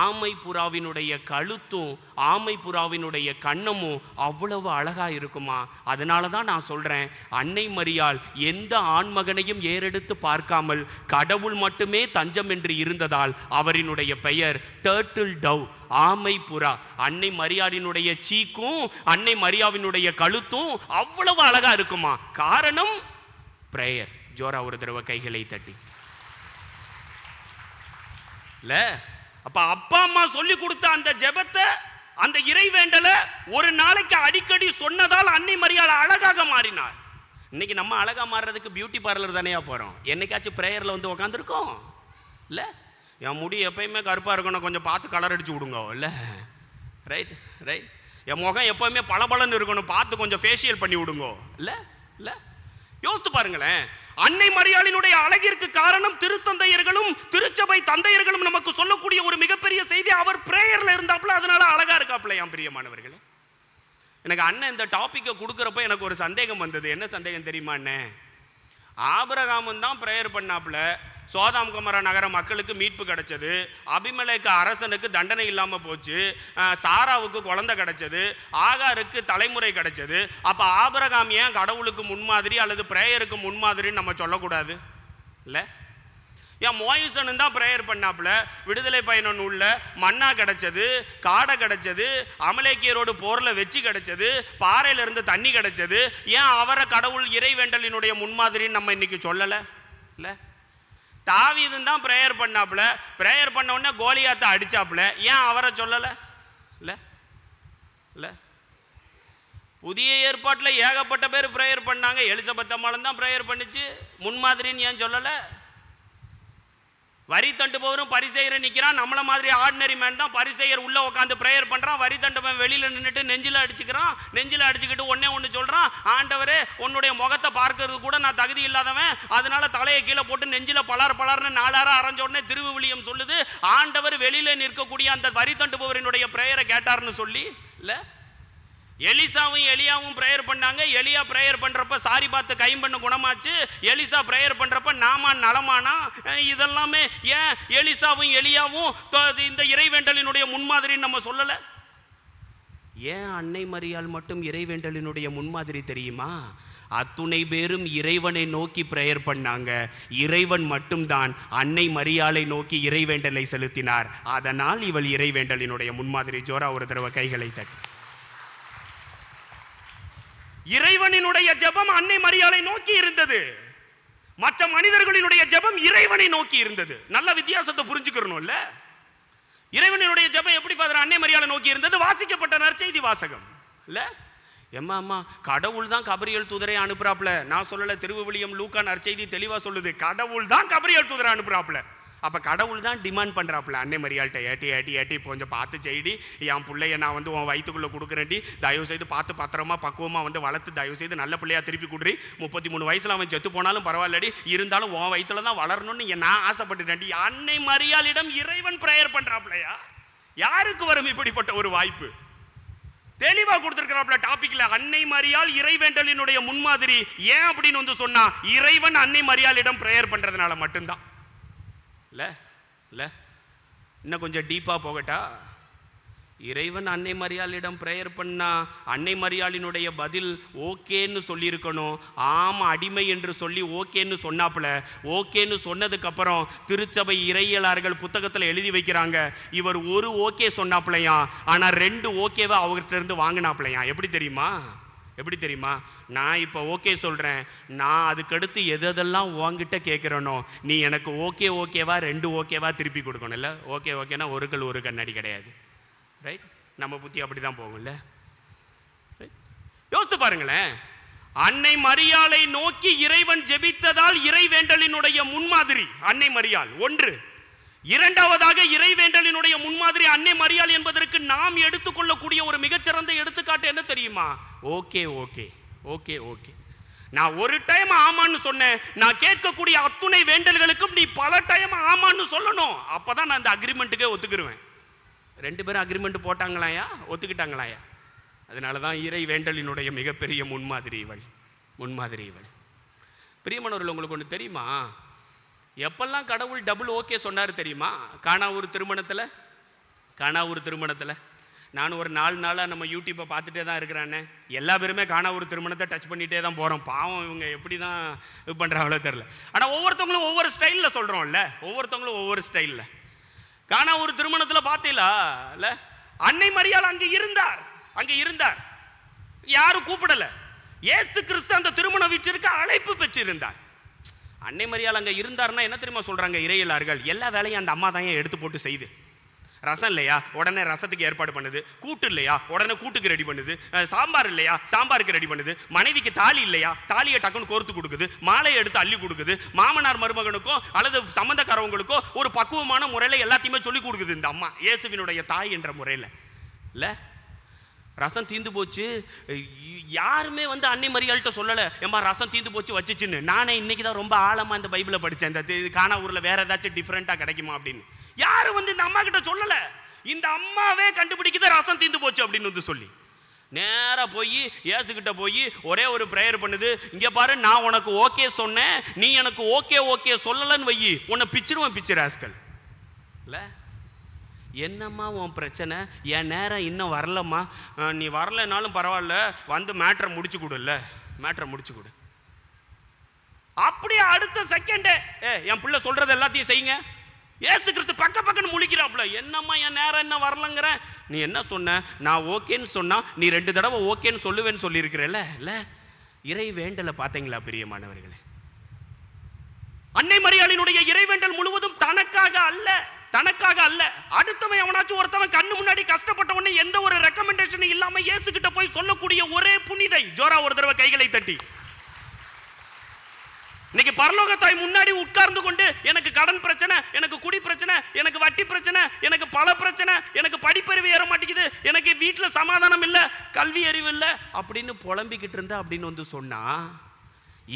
ஆமை புறாவினுடைய கழுத்தும் ஆமை புறாவினுடைய கண்ணமும் அவ்வளவு அழகா இருக்குமா. அதனால தான் நான் சொல்றேன், அன்னை மரியாள் எந்த ஆண்மகனையும் ஏறெடுத்து பார்க்காமல் கடவுள் மட்டுமே தஞ்சம் என்று இருந்ததால் அவரினுடைய பெயர் டர்ட்டில் டவ், ஆமை புறா. அன்னை மரியாளினுடைய சீக்கும் அன்னை மரியாவினுடைய கழுத்தும் அவ்வளவு அழகா இருக்குமா. காரணம் பிரேயர். ஜோரா ஒரு தடவை கைகளை தட்டி இல்ல. அப்ப அப்பா அம்மா சொல்லி கொடுத்த அந்த ஜெபத்தை, அந்த இறை வேண்டல ஒரு நாளைக்கு அடிக்கடி சொன்னதால் அன்னை மரியாள் அழகாக மாறினார். இன்னைக்கு நம்ம அழகா மாறுறதுக்கு பியூட்டி பார்லர் தானேயா போறோம். என்னைக்காச்சும் பிரேயர்ல வந்து உட்காந்துருக்கோம் இல்ல. என் முடி எப்பயுமே கருப்பா இருக்கணும், கொஞ்சம் பார்த்து கலர் அடிச்சு விடுங்க இல்ல. ரைட். என் முகம் எப்பவுமே பளபளன்னு இருக்கணும், பார்த்து கொஞ்சம் ஃபேஷியல் பண்ணி விடுங்க இல்ல. யோசித்து பாருங்களேன். அன்னை மரியாளினுடைய அழகிற்கு காரணம் திருத்தந்தையர்களும் திருச்சபை தந்தையர்களும் நமக்கு சொல்லக்கூடிய ஒரு மிகப்பெரிய செய்தி. அவர் பிரேயர்ல இருந்தாப்புல, அதனால அழகா இருக்காப்புல. என் பிரியமானவர்களே, எனக்கு அண்ணன் இந்த டாபிக்கை கொடுக்குறப்ப எனக்கு ஒரு சந்தேகம் வந்தது. என்ன சந்தேகம் தெரியுமா அண்ணன்? ஆபிரகாமும் தான் பிரேயர் பண்ணாப்புல, சோதாம் கொமோரா நகர மக்களுக்கு மீட்பு கிடைச்சது, அபிமெலேக்கு அரசனுக்கு தண்டனை இல்லாமல் போச்சு, சாராவுக்கு குழந்தை கிடைச்சது, ஆகாருக்கு தலைமுறை கிடைச்சது. அப்போ ஆபிரகாம் ஏன் கடவுளுக்கு முன்மாதிரி அல்லது பிரேயருக்கு முன்மாதிரின்னு நம்ம சொல்லக்கூடாது? இல்லை, ஏன் மோயிசனும் தான் பிரேயர் பண்ணாப்புல, விடுதலை பயண நூலில் மன்னா கிடைச்சது, காடை கிடைச்சது, அமலேக்கியரோடு போரில் வெற்றி கிடைச்சது, பாறையிலிருந்து தண்ணி கிடைச்சது. ஏன் அவரை கடவுள் இறைவேண்டலினுடைய முன்மாதிரின்னு நம்ம இன்னைக்கு சொல்லலை? இல்லை, தாவீதும் தான் பிரேயர் பண்ணாப்புல, பிரேயர் பண்ண உடனே கோலியாத்தை அடிச்சாப்புல. ஏன் அவரை சொல்லலை? இல்லை இல்லை, புதிய ஏற்பாட்டில் ஏகப்பட்ட பேர் பிரேயர் பண்ணாங்க. எலிசபெத் அம்மாளும் தான் பிரேயர் பண்ணிச்சு, முன்மாதிரின்னு ஏன் சொல்லலை? வரி தண்டு போவரும் பரிசெயரை நிற்கிறான். நம்மள மாதிரி ஆர்டினரி மேன் தான் பரிசெயர் உள்ள உட்காந்து பிரேயர் பண்ணுறான். வரி தண்டவன் வெளியில் நின்றுட்டு நெஞ்சில் அடிச்சுக்கிறான். நெஞ்சில் அடிச்சுக்கிட்டு ஒன்று சொல்கிறான், ஆண்டவரே உன்னுடைய முகத்தை பார்க்கறது கூட நான் தகுதி இல்லாதவன், அதனால தலையை கீழே போட்டு நெஞ்சில் பலார்னு 4 அரைஞ்ச உடனே திருவிவிலியம் சொல்லுது, ஆண்டவர் வெளியில் நிற்கக்கூடிய அந்த வரி தண்டு போவரினுடைய பிரேயரை கேட்டார்னு சொல்லி. இல்லை, எலிசாவும் எலியாவும் பிரேயர் பண்ணாங்க. எலியா பிரேயர் பண்றப்ப சாரி பார்த்து கைம்பண்ணு குணமாச்சு. எலிசா பிரேயர் பண்றப்ப நாமான் நலமானா. இதெல்லாமே ஏன் எலிசாவும் எலியாவும் இந்த இறைவேண்டலினுடைய முன்மாதிரின்னு நம்ம சொல்லல? ஏன் அன்னை மரியாள் மட்டும் இறைவேண்டலினுடைய முன்மாதிரி தெரியுமா? அத்துணை பேரும் இறைவனை நோக்கி பிரேயர் பண்ணாங்க. இறைவன் மட்டும்தான் அன்னை மரியாளை நோக்கி இறைவேண்டலை செலுத்தினார். அதனால் இவள் இறைவேண்டலினுடைய முன்மாதிரி. ஜோரா ஒரு தடவை கைகளை தட்டி. இறைவனினுடைய ஜெபம் அன்னை மரியாளை நோக்கி இருந்தது. மற்ற மனிதர்களினுடைய ஜெபம் இறைவனை நோக்கி இருந்தது. நல்ல வித்தியாசத்தை புரிஞ்சுக்கணும்ல. இறைவனினுடைய ஜெபம் எப்படி ஃபாதர் அன்னை மரியாளை நோக்கி இருந்தது? வாசிக்கப்பட்ட நற்செய்தி வாசகம் இல்ல. எம்மா கடவுள் தான் கபிரியல் தூதரை அனுப்புறாப்ல. நான் சொல்லல, திருவிவிலியம் லூக்கா நற்செய்தி தெளிவா சொல்லுது, கடவுள் தான் கபிரியல் தூதரை அனுப்புறாப்ல. அப்போ கடவுள் தான் டிமாண்ட் பண்ணுறாப்புல அன்னை மரியாள்கிட்ட, ஏட்டி கொஞ்சம் பார்த்து செய்டி, என் பிள்ளைய நான் உன் வயிற்றுக்குள்ளே கொடுக்குறேன்டி, தயவு செய்து பார்த்து பத்திரமா பக்குவமாக வளர்த்து தயவு செய்து நல்ல பிள்ளையா திருப்பி கொடுறி. 33 வயசில் அவன் செத்து போனாலும் பரவாயில்லடி, இருந்தாலும் உன் வயிற்றுல தான் வளரணும்னு நான் ஆசைப்பட்டுட்டேன்டி. அன்னை மரியாளிடம் இறைவன் பிரேயர் பண்ணுறாப்லையா? யாருக்கு வரும் இப்படிப்பட்ட ஒரு வாய்ப்பு? தெளிவா கொடுத்திருக்கிறாப்ல டாபிக்ல. அன்னை மரியாள் இறைவேண்டலினுடைய முன்மாதிரி. ஏன் அப்படின்னு சொன்னா, இறைவன் அன்னை மரியாளிடம் பிரேயர் பண்றதுனால மட்டும்தான். இல்லை இல்லை, இன்னும் கொஞ்சம் டீப்பாக போகட்டா? இறைவன் அன்னை மரியாளிடம் பிரேயர் பண்ணா அன்னை மரியாளினுடைய பதில் ஓகேன்னு சொல்லியிருக்கணும். ஆம், அடிமை என்று சொல்லி ஓகேன்னு சொன்னாப்புல. ஓகேன்னு சொன்னதுக்கப்புறம் திருச்சபை இறையியலாளர்கள் புத்தகத்தில் எழுதி வைக்கிறாங்க, இவர் ஒரு ஓகே சொன்னாப்புலையா, ஆனால் 2 ஓகேவை அவர்கிட்ட இருந்து வாங்கினாப்புலையா. எப்படி தெரியுமா? நான் இப்போ ஓகே சொல்கிறேன், நான் அதுக்கடுத்து எதெல்லாம் உங்ககிட்ட கேட்குறேனோ நீ எனக்கு ஓகேவா 2 ஓகேவா திருப்பி கொடுக்கணும். இல்லை, ஓகேனா ஒரு கல் ஒரு கண்ணாடி கிடையாது. ரைட்? நம்ம புத்தி அப்படி தான் போகும்ல. யோசித்து பாருங்களேன். அன்னை மரியாளை நோக்கி இறைவன் ஜெபித்ததால் இறைவேண்டலினுடைய முன்மாதிரி அன்னை மரியாள் ஒன்று. இரண்டாவதாக இறைவேண்டலினுடைய முன்மாதிரி அன்னை மரியாள் என்பதற்கு நாம் எடுத்துக்கொள்ளக்கூடிய ஒரு மிகச்சிறந்த எடுத்துக்காட்டு என்ன தெரியுமா? ஓகே. நான் ஒரு டைம் ஆமான்னு சொன்னேன், நான் கேட்கக்கூடிய அத்துணை வேண்டல்களுக்கும் நீ பல டைம் ஆமான்னு சொல்லணும். அப்பதான் நான் இந்த அக்ரிமெண்ட்டுக்கே ஒத்துக்கிருவேன். 2 பேரும் அக்ரிமெண்ட் போட்டாங்களாயா, ஒத்துக்கிட்டாங்களாயா? அதனாலதான் இறை வேண்டலினுடைய மிகப்பெரிய முன்மாதிரி இவள். பிரியமானவர்கள், உங்களுக்கு ஒன்று தெரியுமா? எப்பெல்லாம் கடவுள் டபுள் ஓகே சொன்னார் தெரியுமா? கானாவூர் திருமணத்தில் நான் ஒரு 4 நாளாக நம்ம யூடியூப்பை பார்த்துட்டே தான் இருக்கிறானே. எல்லா பேருமே கானாவூர் திருமணத்தை டச் பண்ணிகிட்டே தான் போகிறோம். பாவம், இவங்க எப்படி தான் இது பண்ணுறாங்களோ தெரில. ஆனால் ஒவ்வொருத்தவங்களும் ஒவ்வொரு ஸ்டைலில் சொல்கிறோம்ல, ஒவ்வொரு ஸ்டைலில். கானாவூர் திருமணத்தில் பார்த்தீங்களா இல்லை? அன்னை மரியாள் அங்கே இருந்தார். யாரும் கூப்பிடல. இயேசு கிறிஸ்து அந்த திருமண வீட்டிற்கு அழைப்பு பெற்றிருந்தார். அன்னை மரியாள் அங்கே இருந்தார்னா என்ன தெரியுமா சொல்கிறாங்க இறையியலாளர்கள்? எல்லா வேலையும் அந்த அம்மா தான் எடுத்து போட்டு செய்து. ரசம் இல்லையா, உடனே ரசத்துக்கு ஏற்பாடு பண்ணுது. கூட்டு இல்லையா, உடனே கூட்டுக்கு ரெடி பண்ணுது. சாம்பார் இல்லையா, சாம்பாருக்கு ரெடி பண்ணுது. மனைவிக்கு தாலி இல்லையா, தாலியை டக்குன்னு கோர்த்து கொடுக்குது. மாலையை எடுத்து அள்ளி கொடுக்குது. மாமனார் மருமகனுக்கோ அல்லது சம்பந்தக்காரவங்களுக்கோ ஒரு பக்குவமான முறையில் எல்லாத்தையுமே சொல்லி கொடுக்குது இந்த அம்மா, இயேசுவினுடைய தாய் என்ற முறையில். இல்லை, ரசம் தீந்து போச்சு. யாருமே வந்து அன்னை மரியாள்கிட்ட சொல்லலை, ஏம்மா ரசம் தீந்து போச்சு வச்சுச்சுன்னு. நானே இன்னைக்கு தான் ரொம்ப ஆழமாக இந்த பைபிளை படித்தேன், இந்த கானா ஊரில் வேற ஏதாச்சும் டிஃப்ரெண்ட்டாக கிடைக்குமா அப்படின்னு. யாரும் வந்து இந்த அம்மா கிட்ட சொல்லலை. இந்த அம்மாவே கண்டுபிடிக்குது ரசம் தீந்து போச்சு அப்படின்னு வந்து சொல்லி நேராக போய் இயேசுகிட்ட போய் ஒரே ஒரு ப்ரேயர் பண்ணுது. இங்கே பாரு, நான் உனக்கு ஓகே சொன்னேன், நீ எனக்கு ஓகே சொல்லலன்னு வையி, உன்னை பிச்சிருவேன் பிச்சிராஸ்கள். இல்லை என்னம்மா உன் பிரச்சனை, என் நேரம் இன்னும் வரலம்மா, நீ வரலைனாலும் பரவாயில்ல, வந்து மேட்ரை முடிச்சு கொடுல்ல, மேட்ரை முடிச்சு கொடு. அப்படியே அடுத்த செகண்டே என் பிள்ளை சொல்றது எல்லாத்தையும் செய்யுங்க. ஏசு கிறிஸ்து பக்கன்னு முழிக்கிறாப்புல. என்னம்மா என் நேரம் என்ன வரலங்கிற, நீ என்ன சொன்ன, நான் ஓகேன்னு சொன்னா நீ 2 தடவை ஓகேன்னு சொல்லுவேன்னு சொல்லியிருக்கிறல்ல. இல்லை இறை வேண்டலை பார்த்தீங்களா பிரியமானவர்களே? அன்னை மரியாளினுடைய இறைவேண்டல் முழுவதும் தனக்காக அல்ல, அடுத்தவன் எவனாச்சும் ஒருத்தவன் கண்ணு முன்னாடி கஷ்டப்பட்ட உடனே எந்த ஒரு ரெக்கமெண்டேஷன் இல்லாம இயேசு கிட்ட போய் சொல்லக்கூடிய ஒரே புனிதை. ஜோரா ஒரு தடவை கைகளை தட்டி. இன்னைக்கு பரலோக தாய் முன்னாடி உட்கார்ந்து கொண்டு எனக்கு கடன் பிரச்சனை, எனக்கு குடி பிரச்சனை, எனக்கு வட்டி பிரச்சனை, எனக்கு பல பிரச்சனை, எனக்கு படிப்பறிவு ஏற மாட்டேங்குது, எனக்கு வீட்டில் சமாதானம் இல்லை, கல்வி அறிவு இல்லை அப்படின்னு புலம்பிக்கிட்டு இருந்தா அப்படின்னு வந்து சொன்னா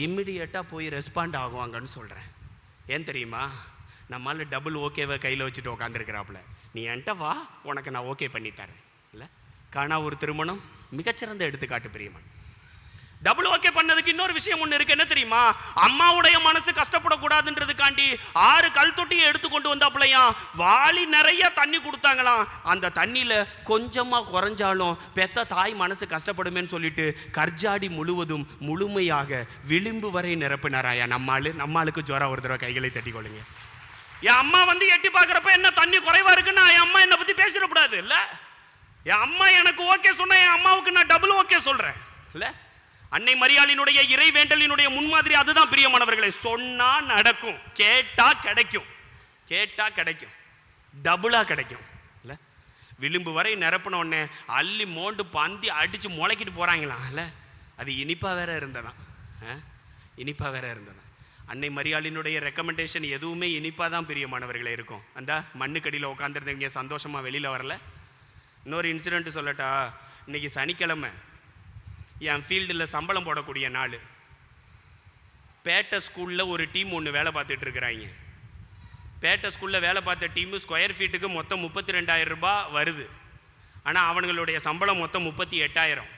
இம்மிடியேட்டா போய் ரெஸ்பாண்ட் ஆகுவாங்கன்னு சொல்றேன். ஏன் தெரியுமா? நம்மளால டபுள் ஓகேவை கையில் வச்சுட்டு உட்காந்துருக்கிறாப்புல. நீ என்கிட்ட வா, உனக்கு நான் ஓகே பண்ணி தரேன். இல்லை காணா ஒரு திருமணம் மிகச்சிறந்த எடுத்துக்காட்டு பிரியமான். டபுள் ஓகே பண்ணதுக்கு இன்னொரு விஷயம் ஒன்று இருக்கு. என்ன தெரியுமா? அம்மாவுடைய மனசு கஷ்டப்படக்கூடாதுன்றதுக்காண்டி 6 கல் தொட்டியை எடுத்து கொண்டு வந்தாப்புலையாம். வாளி நிறைய தண்ணி கொடுத்தாங்களாம். அந்த தண்ணியில கொஞ்சமா குறைஞ்சாலும் பெத்த தாய் மனசு கஷ்டப்படுமேன்னு சொல்லிட்டு கர்ஜாடி முழுவதும் முழுமையாக விளிம்பு வரை நிரப்பினாராயா நம்மளுக்கு ஜோரா ஒரு தடவை கைகளை தட்டி கொள்ளுங்க. என் அம்மா வந்து எட்டி பார்க்குறப்ப என்ன தண்ணி குறைவா இருக்குன்னா என் அம்மா என்னை பத்தி பேசிடக்கூடாது. இல்லை என் அம்மா எனக்கு ஓகே சொன்ன என் அம்மாவுக்கு நான் டபுள் ஓகே சொல்றேன். இல்லை அன்னை மரியாளினுடைய இறைவேண்டலினுடைய முன்மாதிரி அதுதான் பிரியமானவர்களை. சொன்னா நடக்கும், கேட்டா கிடைக்கும், டபுளா கிடைக்கும். இல்ல விளிம்பு வரை நிரப்பின உடனே அள்ளி மோண்டு பந்தி அடிச்சு முளைக்கிட்டு போறாங்களாம். இல்ல அது இனிப்பா வேற இருந்ததான். அன்னை மரியாளினுடைய ரெக்கமெண்டேஷன் எதுவுமே இனிப்பா தான் பிரியமானவர்களே இருக்கும். அந்த மண்ணுக்கடியில் உட்காந்துருந்தவங்க சந்தோஷமா வெளியில வரல. இன்னொரு இன்சிடென்ட் சொல்லட்டா? இன்னைக்கு சனிக்கிழமை என் ஃபீல்டில் சம்பளம் போடக்கூடிய நாள். பேட்டை ஸ்கூலில் ஒரு டீம் ஒன்று வேலை பார்த்துட்டு இருக்கிறாங்க. பேட்டை ஸ்கூலில் வேலை பார்த்த டீமு ஸ்கொயர் ஃபீட்டுக்கு மொத்தம் 32,000 ரூபாய் வருது. ஆனால் அவங்களுடைய சம்பளம் மொத்தம் 38,000.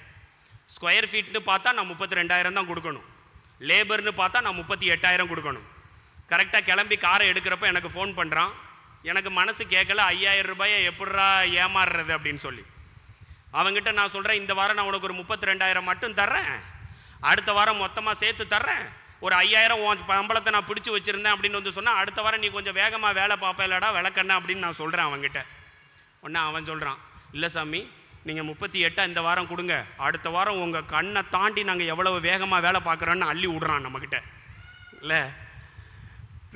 ஸ்கொயர் ஃபீட்னு பார்த்தா நான் 32,000 தான் கொடுக்கணும், லேபர்னு பார்த்தா நான் 38,000 கொடுக்கணும். கரெக்டாக கிளம்பி காரை எடுக்கிறப்ப எனக்கு ஃபோன் பண்ணுறான். எனக்கு மனசு கேட்கல, 5,000 ரூபாயை எப்படா ஏமாறுறது அப்படின்னு சொல்லி. அவங்ககிட்ட நான் சொல்கிறேன், இந்த வாரம் நான் உனக்கு ஒரு 32,000 மட்டும் தர்றேன், அடுத்த வாரம் மொத்தமாக சேர்த்து தர்றேன், ஒரு 5,000 உன் சம்பளத்தை நான் பிடிச்சி வச்சுருந்தேன் அப்படின்னு வந்து சொன்னால் அடுத்த வாரம் நீ கொஞ்சம் வேகமாக வேலை பார்ப்ப இல்லடா விளக்கண்ணா அப்படின்னு நான் சொல்கிறேன் அவங்ககிட்ட. ஒன்று அவன் சொல்கிறான், இல்லை சாமி நீங்கள் 38 இந்த வாரம் கொடுங்க, அடுத்த வாரம் உங்கள் கண்ணை தாண்டி நாங்கள் எவ்வளவு வேகமாக வேலை பார்க்குறோன்னு அள்ளி விடுறான் நம்மக்கிட்ட. இல்லை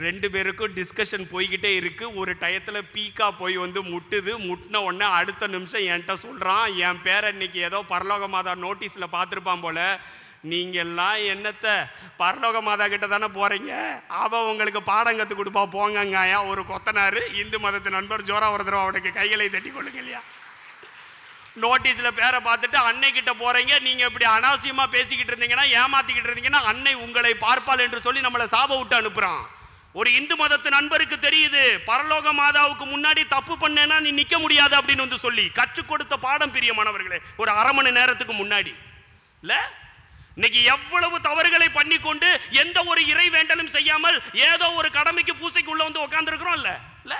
2 பேருக்கும் டிஸ்கஷன் போய்கிட்டே இருக்குது. ஒரு டயத்தில் பீக்கா போய் வந்து முட்டின உடனே அடுத்த நிமிஷம் என்கிட்ட சொல்கிறான், என் பேரை இன்னைக்கு ஏதோ பரலோக மாதா நோட்டீஸில் பார்த்துருப்பான் போல, நீங்கள்லாம் என்னத்தை பரலோக மாதா கிட்ட தானே போகிறீங்க, அவள் உங்களுக்கு பாடம் கற்றுக் கொடுப்பா போங்கங்காயா. ஒரு கொத்தனார் இந்து மதத்து நண்பர் ஜோரா ஒரு தடவை அவனுக்கு கைகளை தட்டி கொள்ளுங்க இல்லையா. நோட்டீஸில் பேரை பார்த்துட்டு அன்னை கிட்ட போகிறீங்க, நீங்கள் இப்படி அனாவசியமாக பேசிக்கிட்டு இருந்தீங்கன்னா ஏமாற்றிக்கிட்டு இருந்தீங்கன்னா அன்னை உங்களை பார்ப்பாள் என்று சொல்லி நம்மளை சாப விட்டு அனுப்புகிறான். ஒரு இந்து மதத்து நண்பருக்கு தெரியுது, பரலோக மாதாவுக்கு முன்னாடி தப்பு பண்ணேன்னா நீ நிற்க முடியாது அப்படின்னு வந்து சொல்லி கற்றுக் கொடுத்த பாடம் பிரியமானவர்களே ஒரு 1/2 மணி நேரத்துக்கு முன்னாடி. இல்ல இன்னைக்கு எவ்வளவு தவறுகளை பண்ணி கொண்டு எந்த ஒரு இறை வேண்டலும் செய்யாமல் ஏதோ ஒரு கடமைக்கு பூசைக்கு உள்ள வந்து உட்கார்ந்து இருக்கிறோம். இல்ல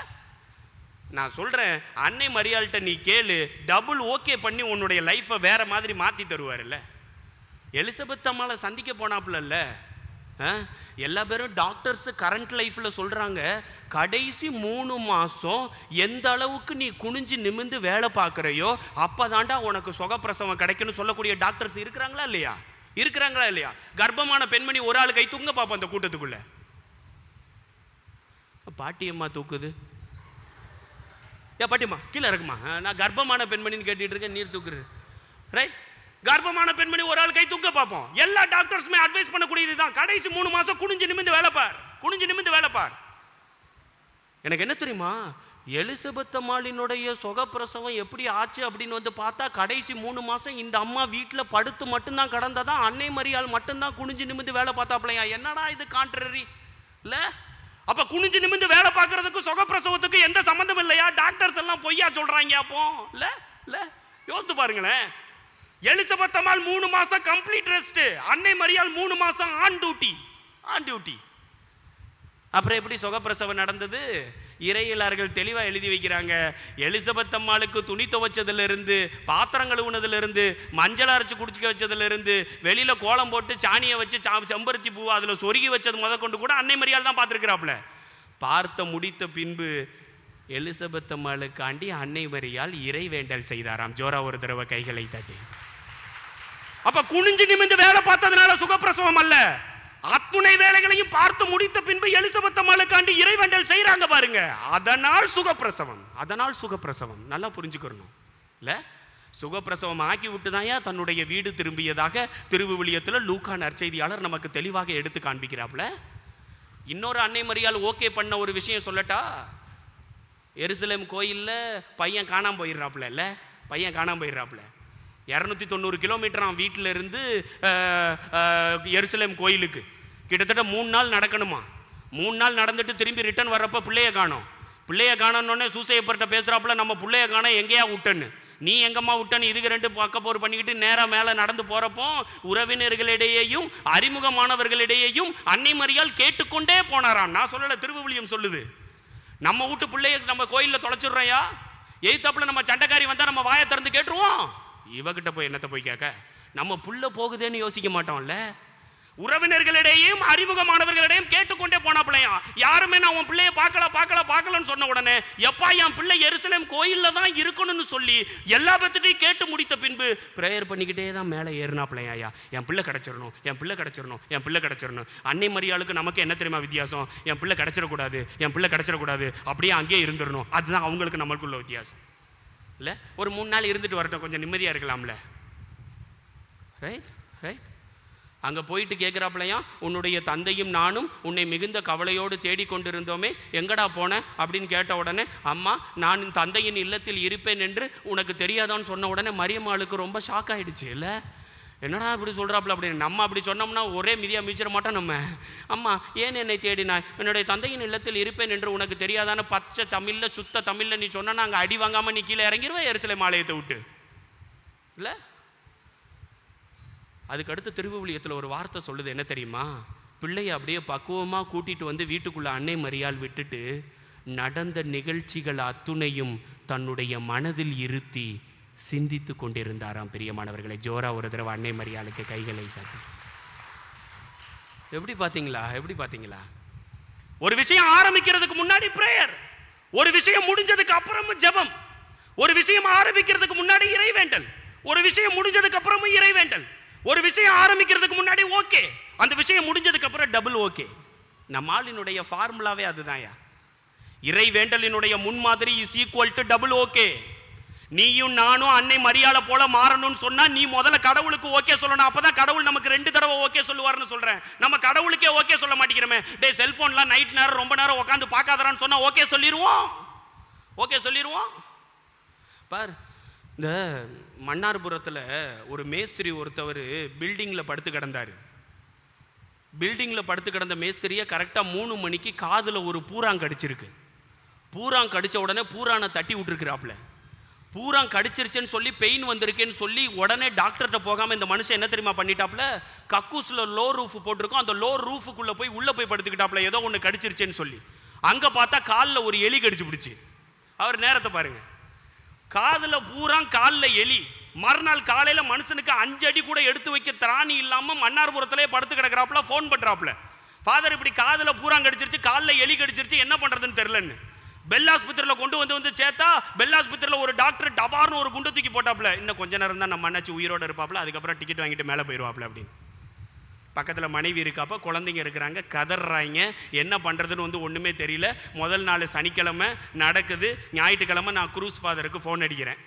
நான் சொல்றேன், அன்னை மரியாள்கிட்ட நீ கேளு, டபுள் ஓகே பண்ணி உன்னுடைய லைஃபை வேற மாதிரி மாத்தி தருவார். இல்ல எலிசபெத் அம்மாவை சந்திக்க போனாப்புல இல்ல, எல்லா பேரும் டாக்டர்ஸ் கரண்ட் லைஃப்ல சொல்றாங்க, கடைசி 3 மாசம் எந்த அளவுக்கு நீ குனிஞ்சு நிமிந்து வேலை பார்க்கறையோ அப்பதாண்டா உனக்கு சுகப்பிரசவம் கிடைக்கும்னு சொல்லக்கூடிய டாக்டர்ஸ் இருக்கிறாங்களா இல்லையா? கர்ப்பமான பெண்மணி ஒரு ஆள் கை தூங்க பாப்போம் அந்த கூட்டத்துக்குள்ள. பாட்டியம்மா தூக்குது, பாட்டியம்மா கீழே இருக்குமா, நான் கர்ப்பமான பெண்மணின்னு கேட்டுட்டு இருக்கேன், நீர் தூக்குறது ரைட். கர்ப்பமான பெண்மணி ஒரு ஆள் கை தூக்க பார்ப்போம். எல்லா டாக்டர்ஸுமே அட்வைஸ் பண்ணக்கூடியது தான், கடைசி 3 மாசம் குனிஞ்சு நிமிந்து வேலை பார். எனக்கு என்ன தெரியுமா, எலிசபெத் அம்மாளினுடைய சுகப்பிரசவம் எப்படி ஆச்சு அப்படின்னு வந்து பார்த்தா, கடைசி 3 மாதம் இந்த அம்மா வீட்டில் படுத்து மட்டும்தான் கடந்ததான். அன்னை மரியாள் மட்டும்தான் குனிஞ்சு நிமிந்து வேலை பார்த்தாப்லையா. என்னடா இது கான்ட்ரரி இல்லை? அப்போ குனிஞ்சு நிமிந்து வேலை பார்க்கறதுக்கு சுகப்பிரசவத்துக்கு எந்த சம்மந்தம் இல்லையா? டாக்டர்ஸ் எல்லாம் பொய்யா சொல்கிறாங்க அப்போ. இல்லை இல்லை, யோசித்து பாருங்களேன். எலிசபெத் அம்மாள் 3 மாதம் கம்ப்ளீட் ரெஸ்ட், அன்னை மரியாள் 3 மாதம் ஆன் டியூட்டி. அப்புறம் எப்படி சுகப்பிரசவம் நடந்தது? இறையியலாளர்கள் தெளிவாக எழுதி வைக்கிறாங்க. எலிசபெத் அம்மாளுக்கு துணி துவைச்சதுலேருந்து, பாத்திரம் கழுவுனதுலேருந்து, மஞ்சள் அரைச்சி குடிச்சிக்க வச்சதுலேருந்து, வெளியில் கோலம் போட்டு சாணியை வச்சு செம்பருத்தி பூ அதில் சொருகி வச்சது முதற்கொண்டு கூட அன்னை மரியாள் தான் பார்த்துருக்கிறாப்புல. பார்த்த முடித்த பின்பு எலிசபெத் அம்மாளுக்காண்டி அன்னை மரியாள் இறை வேண்டல் செய்தாராம். ஜோரா ஒரு தடவை கைகளை தட்டி. அப்ப குனிஞ்சு நிமிந்து வேலை பார்த்ததுனால சுகப்பிரசவம் அல்ல, அத்துணை வேலைகளையும் பார்த்து முடித்த பின்பு எலிசபெத் அம்மாளுக்காண்டி இறைவேண்டல் செய்யறாங்க பாருங்க. அதனால் சுகப்பிரசவம். நல்லா புரிஞ்சுக்கணும் இல்ல? சுகப்பிரசவம் ஆக்கி விட்டுதாயா தன்னுடைய வீடு திரும்பியதாக திருவிவிலியத்தில் லூக்கா நற்செய்தியாளர் நமக்கு தெளிவாக எடுத்து காண்பிக்கிறாப்ல. இன்னொரு அன்னை மரியாள் ஓகே பண்ண ஒரு விஷயம் சொல்லட்டா? எருசலேம் கோயில்ல பையன் காணாம போயிடுறாப்புல. 290 கிலோமீட்டர் வீட்டில் இருந்து எருசலேம் கோயிலுக்கு கிட்டத்தட்ட 3 நாள் நடக்கணுமா. 3 நாள் நடந்துட்டு திரும்பி ரிட்டர்ன் வர்றப்ப பிள்ளைய காணோன்னே சூசையப்பர்கிட்ட பேசுகிறாப்புல, நம்ம பிள்ளைய காண எங்கேயா விட்டன்னு, நீ எங்கம்மா விட்டன்னு இதுக்கு 2 பக்கப்போர் பண்ணிக்கிட்டு நேராக மேலே நடந்து போகிறப்போ உறவினர்களிடையேயும் அறிமுகமானவர்களிடையேயும் அன்னை மரியாள் கேட்டுக்கொண்டே போனாராம். நான் சொல்லலை, திருவிவிலியம் சொல்லுது. நம்ம வீட்டு பிள்ளைய நம்ம கோயிலில் தொலைச்சிடுறோயா, எய்த்தாப்புல நம்ம சண்டைக்காரி வந்தால் நம்ம வாயை திறந்து கேட்டுருவோம். இவகிட்ட போய் என்னத்தை போய் கேட்க, நம்ம புள்ள போகுதேன்னு யோசிக்க மாட்டோம்ல. உறவினர்களிடையும் அறிமுகமானவர்களிடையும் கேட்டுக்கொண்டே போனாப்பிள்ளையா. யாருமே நான் உன் பிள்ளைய பார்க்கலன்னு சொன்ன உடனே, எப்பா என் பிள்ளை எருசலேம் கோயிலில் தான் இருக்கணும்னு சொல்லி எல்லா பத்திட்டையும் கேட்டு முடித்த பின்பு ப்ரேயர் பண்ணிக்கிட்டே தான் மேலே ஏறினாப்பிள்ளையா. என் பிள்ளை கிடச்சிடணும். அன்னை மரியாளுக்கு நமக்கு என்ன தெரியுமா வித்தியாசம்? என் பிள்ளை கிடச்சிடக்கூடாது, அப்படியே அங்கேயே இருந்துடணும். அதுதான் அவங்களுக்கு நம்மளுக்குள்ள வித்தியாசம் இல்லை? ஒரு 3 நாள் இருந்துட்டு வரட்டும், கொஞ்சம் நிம்மதியாக இருக்கலாம்ல. ரைட். அங்கே போயிட்டு கேட்குறாப்பிலையா, உன்னுடைய தந்தையும் நானும் உன்னை மிகுந்த கவலையோடு தேடிக்கொண்டிருந்தோமே, எங்கடா போன அப்படின்னு கேட்ட உடனே, அம்மா நான் தந்தையின் இல்லத்தில் இருப்பேன் என்று உனக்கு தெரியாதான்னு சொன்ன உடனே மரியம்மாளுக்கு ரொம்ப ஷாக் ஆகிடுச்சு இல்லை? என்னடா இப்படி சொல்கிறாப்புல அப்படின்னு. நம்ம அப்படி சொன்னோம்னா ஒரே மிதியாக மிச்சிட மாட்டோம் நம்ம. அம்மா ஏன் என்னை தேடினாய், என்னுடைய தந்தையின் இல்லத்தில் இருப்பேன் என்று உனக்கு தெரியாதான்னு பச்சை தமிழில் சுத்த தமிழில் நீ சொன்னா அங்கே அடி வாங்காமல் நீ கீழே இறங்கிடுவேன் எருசலேம் ஆலயத்தை விட்டு இல்லை? அதுக்கடுத்து திருவிவிலியத்தில் ஒரு வார்த்தை சொல்லுது, என்ன தெரியுமா? பிள்ளையை அப்படியே பக்குவமாக கூட்டிகிட்டு வந்து வீட்டுக்குள்ளே அன்னை மரியாள் விட்டுட்டு நடந்த நிகழ்ச்சிகள் அத்துணையும் தன்னுடைய மனதில் இருத்தி சிந்தித்து கொண்டிருந்தாராம். பிரியமானவர்களை, ஜோரா ஒரு தடவை அன்னை மரியாளுக்கு கைகளை தட்டி. எப்படி பார்த்தீங்களா? ஒரு விஷயம் ஆரம்பிக்கிறதுக்கு முன்னாடி பிரேயர், ஒரு விஷயம் முடிஞ்சதுக்கு அப்புறமும் ஜெபம், ஒரு விஷயம் ஆரம்பிக்கிறதுக்கு முன்னாடி இறைவேண்டல், ஒரு விஷயம் முடிஞ்சதுக்கு அப்புறமும் இறைவேண்டல், ஒரு விஷயம் ஆரம்பிக்கிறதுக்கு முன்னாடி ஓகே, அந்த விஷயம் முடிஞ்சதுக்கு அப்புறம் டபுள் ஓகே. நம்மாளினுடைய ஃபார்முலாவே அதுதான்யா. இறைவேண்டலினுடைய முன்மாதிரி is equal to double okay. நீயும் நானும் அன்னை மரியாளை போல மாறணும்னு சொன்னா நீ முதல்ல கடவுளுக்கு ஓகே சொல்லணும். அப்பதான் கடவுள் நமக்கு 2 தடவை ஓகே சொல்லுவார்னு சொல்றேன். நம்ம கடவுளுக்கே ஓகே சொல்ல மாட்டேங்கிறோமே. டே செல்போன்லாம் நைட் நேரம் ரொம்ப நேரம் உட்காந்து பார்க்காதறான்னு சொன்னா ஓகே சொல்லிடுவோம். பார், இந்த மன்னார்புரத்தில் ஒரு மேஸ்திரி ஒருத்தவர் பில்டிங்கில் படுத்து கிடந்த மேஸ்திரியை கரெக்டாக 3 மணிக்கு காதில் ஒரு பூராங் கடிச்சிருக்கு. பூராங் கடித்த உடனே பூரானை தட்டி விட்டுருக்குறாப்புல. பூராங் கடிச்சிருச்சுன்னு சொல்லி பெயின் வந்திருக்கேன்னு சொல்லி உடனே டாக்டர்கிட்ட போகாமல் இந்த மனுஷன் என்ன தெரியுமா பண்ணிட்டாப்புல, கக்கூஸில் லோ ரூஃப் போட்டிருக்கோம், அந்த லோ ரூஃபுக்குள்ளே போய் உள்ளே போய் படுத்துக்கிட்டாப்புல ஏதோ ஒன்று கடிச்சிருச்சேன்னு சொல்லி. அங்கே பார்த்தா காலில் ஒரு எலி கடிச்சு பிடிச்சி. அவர் நேரத்தை பாருங்க, காதில் பூராங் காலில் எலி. மறுநாள் காலையில் மனுஷனுக்கு 5 அடி கூட எடுத்து வைக்க திராணி இல்லாமல் மன்னார்புரத்திலே படுத்து கிடக்கிறாப்புல. ஃபோன் பண்ணுறாப்புல, ஃபாதர் இப்படி காதில் பூராங் கடிச்சிருச்சு, காலில் எலி கடிச்சிருச்சு, என்ன பண்ணுறதுன்னு தெரிலன்னு. பெல் ஆஸ்பத்திரியில் கொண்டு வந்து சேர்த்தா பெல் ஆஸ்பத்திரியில் ஒரு டாக்டர் டபார்னு ஒரு குண்டு தூக்கி போட்டாப்புல. இன்னும் கொஞ்ச நேரம் தான் நம்ம அண்ணாச்சி உயிரோடு இருப்பாப்புல, அதுக்கப்புறம் டிக்கெட் வாங்கிட்டு மேலே போயிடுவாப்புல அப்படின்னு. பக்கத்தில் மனைவி இருக்காப்ப, குழந்தைங்க இருக்கிறாங்க, கதறாங்க, என்ன பண்ணுறதுன்னு ஒன்றுமே தெரியல. முதல் நாள் சனிக்கிழமை நடக்குது. ஞாயிற்றுக்கிழமை நான் குரூஸ் ஃபாதருக்கு ஃபோன் அடிக்கிறேன்.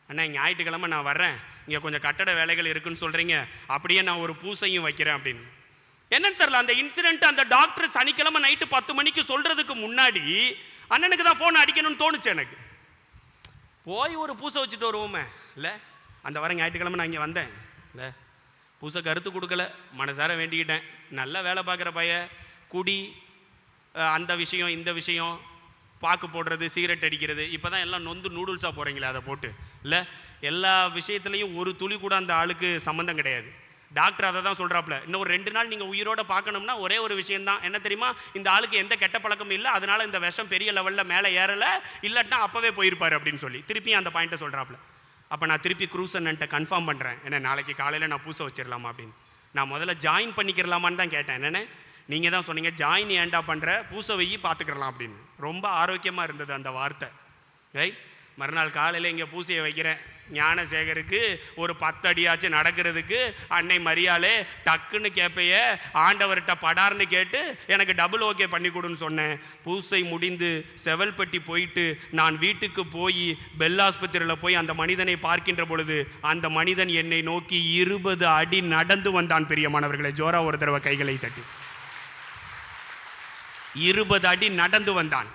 அண்ணா ஞாயிற்றுக்கிழமை நான் வர்றேன், இங்கே கொஞ்சம் கட்டட வேலைகள் இருக்குன்னு சொல்கிறீங்க, அப்படியே நான் ஒரு பூசையும் வைக்கிறேன் அப்படின்னு. என்னன்னு தெரியல, அந்த இன்சிடென்ட் அந்த டாக்டர் சனிக்கிழமை நைட்டு 10 மணிக்கு சொல்கிறதுக்கு முன்னாடி அண்ணனுக்கு தான் ஃபோன் அடிக்கணும்னு தோணுச்சு எனக்கு. போய் ஒரு பூசை வச்சுட்டு வருவோமே இல்லை. அந்த வாரம் ஞாயிற்றுக்கிழமை நான் இங்கே வந்தேன் இல்லை, பூசை கருத்து கொடுக்கல, மனசார வேண்டிக்கிட்டேன். நல்லா வேலை பார்க்குற பையன், குடி, அந்த விஷயம் இந்த விஷயம், பாக்கு போடுறது, சிகரெட் அடிக்கிறது, இப்போ தான் எல்லாம் நொந்து நூடுல்ஸாக போகிறீங்களே அதை போட்டு இல்லை. எல்லா விஷயத்துலையும் ஒரு துளி கூட அந்த ஆளுக்கு சம்மந்தம் கிடையாது. டாக்டர் அதை தான் சொல்கிறாப்புல, இன்னும் ஒரு 2 நாள் நீங்கள் உயிரோட பார்க்கணும்னா ஒரே ஒரு விஷயந்தான், என்ன தெரியுமா, இந்த ஆளுக்கு எந்த கெட்ட பழக்கமும் இல்லை, அதனால இந்த விஷம் பெரிய லெவலில் மேலே ஏறலை, இல்லாட்டினா அப்போவே போயிருப்பார் அப்படின்னு சொல்லி திருப்பி அந்த பாயிண்ட்டை சொல்கிறாப்புல. அப்போ நான் திருப்பி க்ரூஸ் அண்ணன்ட்ட கன்ஃபார்ம் பண்ணுறேன், என்ன நாளைக்கு காலையில் நான் பூசை வச்சிடலாமா அப்படின்னு. நான் முதல்ல ஜாயின் பண்ணிக்கிறலாமான்னு தான் கேட்டேன். என்னென்ன நீங்கள் தான் சொன்னீங்க, ஜாயின் ஏண்டா பண்ணுற, பூசை வெய்யி பார்த்துக்கிறலாம் அப்படின்னு. ரொம்ப ஆரோக்கியமாக இருந்தது அந்த வார்த்தை, ரைட். மறுநாள் காலையில் இங்கே பூசையை வைக்கிறேன். ஞானசேகருக்கு ஒரு 10 அடியாச்சும் நடக்கிறதுக்கு அன்னை மரியாளே டக்குன்னு கேட்பைய ஆண்டவர்கிட்ட படார்னு கேட்டு எனக்கு டபுள் ஓகே பண்ணி கொடுன்னு சொன்னேன். பூசை முடிந்து செவல்பட்டி போயிட்டு நான் வீட்டுக்கு போய் பெல்லாஸ்பத்திரியில் போய் அந்த மனிதனை பார்க்கின்ற பொழுது அந்த மனிதன் என்னை நோக்கி 20 அடி நடந்து வந்தான். பிரியமானவர்களே, ஜோரா ஒரு தடவை கைகளை தட்டி. 20 அடி நடந்து வந்தான்.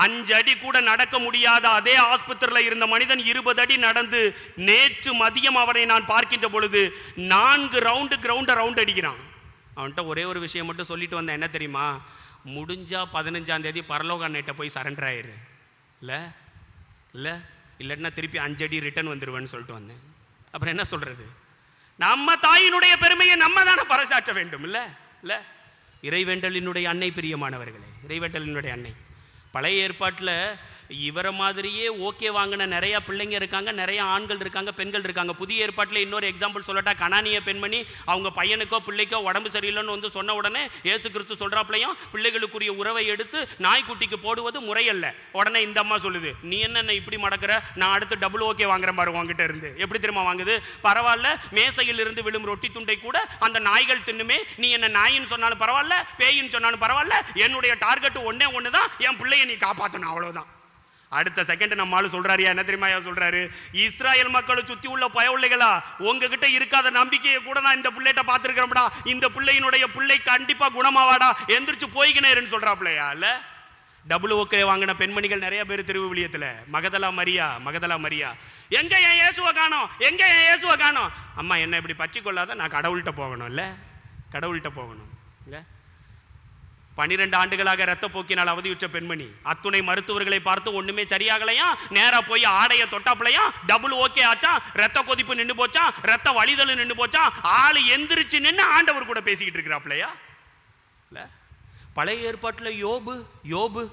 5 அடி கூட நடக்க முடியாத அதே ஆஸ்பத்திரியில் இருந்த மனிதன் 20 அடி நடந்து நேற்று மதியம் அவனை நான் பார்க்கின்ற பொழுது 4 கிரவுண்டை ரவுண்ட் அடிக்கிறான். அவன்கிட்ட ஒரே ஒரு விஷயம் மட்டும் சொல்லிட்டு வந்தேன், என்ன தெரியுமா, முடிஞ்சா 15ஆம் தேதி பரலோக அன்னைட்ட போய் சரண்டர் ஆயிரு இல்லைன்னா திருப்பி 5 அடி ரிட்டர்ன் வந்துடுவேன்னு சொல்லிட்டு வந்தேன். அப்புறம் என்ன சொல்றது, நம்ம தாயினுடைய பெருமையை நம்ம தானே பறைசாற்ற வேண்டும் இல்லை. இறைவேண்டலினுடைய அன்னை, பிரியமானவர்களே, இறைவேண்டலினுடைய அன்னை. பழைய ஏற்பாட்டில் இவரை மாதிரியே ஓகே வாங்கின நிறையா பிள்ளைங்க இருக்காங்க, நிறைய ஆண்கள் இருக்காங்க, பெண்கள் இருக்காங்க. புதிய ஏற்பாட்டில் இன்னொரு எக்ஸாம்பிள் சொல்லட்டா, கனானிய பெண்மணி அவங்க பையனுக்கோ பிள்ளைக்கோ உடம்பு சரியில்லைன்னு வந்து சொன்ன உடனே இயேசு கிறிஸ்து சொல்கிறாப்லையும் பிள்ளைகளுக்குரிய உறவை எடுத்து நாய்க்குட்டிக்கு போடுவது முறையல்ல. உடனே இந்த அம்மா சொல்லுது, நீ என்ன இப்படி மடக்கிற, நான் அடுத்து டபுள் ஓகே வாங்குறேன் பாரு உங்ககிட்ட இருந்து. எப்படி தெரியுமா வாங்குது, பரவாயில்ல, மேசையில் இருந்து விழும் ரொட்டி துண்டை கூட அந்த நாய்கள் தின்னுமே, நீ என்ன நாயின்னு சொன்னாலும் பரவாயில்ல, பேயின்னு சொன்னாலும் பரவாயில்ல, என்னுடைய டார்கெட் ஒன்னே தான், என் பிள்ளைய நீ காப்பாற்றணும், அவ்வளோதான். அடுத்த செகண்ட் நம்ம ஆளு சொல்றாரு, என்ன தெரியுமா சொல்றாரு, இஸ்ராயல் மக்களை சுத்தி உள்ள பயவுள்ளைகளா, உங்ககிட்ட இருக்காத நம்பிக்கையை கூட நான் இந்த பிள்ளைகிட்ட பார்த்துருக்கிறேன்டா, இந்த பிள்ளையினுடைய பிள்ளை கண்டிப்பா குணமாவாடா, எந்திரிச்சு போய்கினேருன்னு சொல்றாப்லையா இல்ல. டபுள் ஓகே வாங்கின பெண்மணிகள் நிறைய பேர் திருவிவிலியத்துல. மகதலா மரியா, எங்க என் இயேசுவை காணோம், அம்மா என்ன இப்படி பச்சை கொள்ளாத, நான் கடவுள்கிட்ட போகணும் இல்ல. 12 ஆண்டுகளாக ரத்த போக்கினால் அவதியுற்ற பெண்மணி, அத்துணை மருத்துவர்களை பார்த்து ஒண்ணுமே சரியாகலையா, நேரா போய் ஆடைய தொட்டாப்லையா, டபுள் ஓகே ஆச்சா, ரத்த கொதிப்பு நின்று போச்சா, ரத்த வழிதல் நின்று போச்சா, ஆளு எந்திரிச்சு நின்று ஆண்டவர் கூட பேசிக்கிட்டு இருக்கிறாப்லையா இல்ல. பழைய ஏற்பாட்டில் யோபு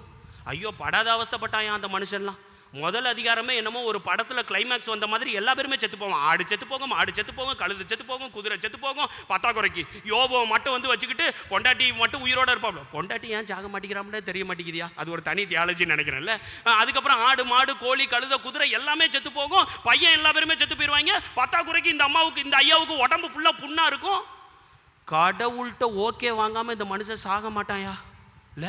ஐயோ படாத அவஸ்தைப்பட்டாயா அந்த மனுஷன்லாம். முதல் அதிகாரமே என்னமோ ஒரு படத்தில் கிளைமேக்ஸ் வந்த மாதிரி எல்லா பேருமே செத்து போவோம். ஆடு செத்து போகும், மாடு செத்து போகும், கழுது செத்து போகும், குதிரை செத்து போகும். பத்தாக்குறைக்கு யோபுவை மட்டும் வந்து வச்சுக்கிட்டு பொண்டாட்டி மட்டும் உயிரோட இருப்பாப்ல. பொண்டாட்டி ஏன் சாக மாட்டேங்கிறாம்னே தெரிய மாட்டேங்குதியா, அது ஒரு தனி தியாலஜின்னு நினைக்கிறேன்ல. அதுக்கப்புறம் ஆடு மாடு கோழி கழுத குதிரை எல்லாமே செத்து போகும், பையன் எல்லா பேருமே செத்து போயிடுவாங்க. பத்தாக்குறைக்கு இந்த ஐயாவுக்கு உடம்பு ஃபுல்லா புண்ணா இருக்கும். கடவுள்கிட்ட ஓகே வாங்காம இந்த மனுஷன் சாக மாட்டாயா இல்ல.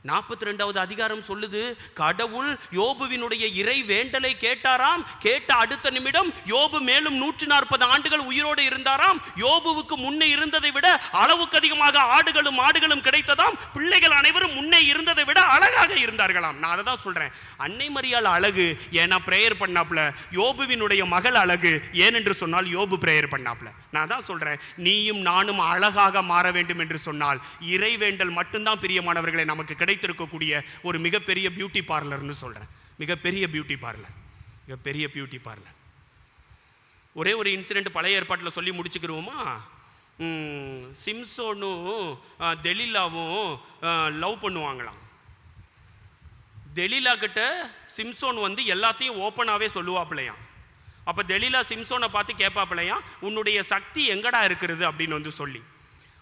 42வது அதிகாரம் சொல்லுது, கடவுள் யோபுவினுடைய இறை வேண்டலை கேட்டாராம். கேட்ட அடுத்த நிமிடம் யோபு மேலும் 140 ஆண்டுகள் உயிரோடு இருந்தாராம். யோபுவுக்கு முன்னே இருந்ததை விட அளவுக்கு அதிகமாக ஆடுகளும் மாடுகளும் கிடைத்ததாம். பிள்ளைகள் அனைவரும் முன்னே இருந்ததை விட அழகாக இருந்தார்களாம். நான் அதை தான் சொல்றேன், அன்னை மரியாள் அழகு ஏன்னா பிரேயர் பண்ணாப்ல, யோபுவினுடைய மகள் அழகு ஏனென்று சொன்னால் யோபு பிரேயர் பண்ணாப்ல. நான் தான் சொல்றேன், நீயும் நானும் அழகாக மாற வேண்டும் என்று சொன்னால் இறைவேண்டல் மட்டும்தான் பிரியமானவர்களை நமக்கு கிடைத்திருக்கக்கூடிய ஒரு மிகப்பெரிய பியூட்டி பார்லர்னு சொல்றேன். மிகப்பெரிய பியூட்டி பார்லர். ஒரே ஒரு இன்சிடென்ட் பழைய ஏற்பாட்டில் சொல்லி முடிச்சுக்கிருவோமா. சிம்சோனும் தெலீலாவும் லவ் பண்ணுவாங்களாம். தெலீலா கிட்ட சிம்சோன் வந்து எல்லாத்தையும் ஓப்பனாகவே சொல்லுவாப்பிள்ளையாம். அப்போ தெலீலா சிம்சோனை பார்த்து கேட்பாப்பிள்ளையாம், உன்னுடைய சக்தி எங்கடா இருக்கிறது அப்படின்னு வந்து சொல்லி.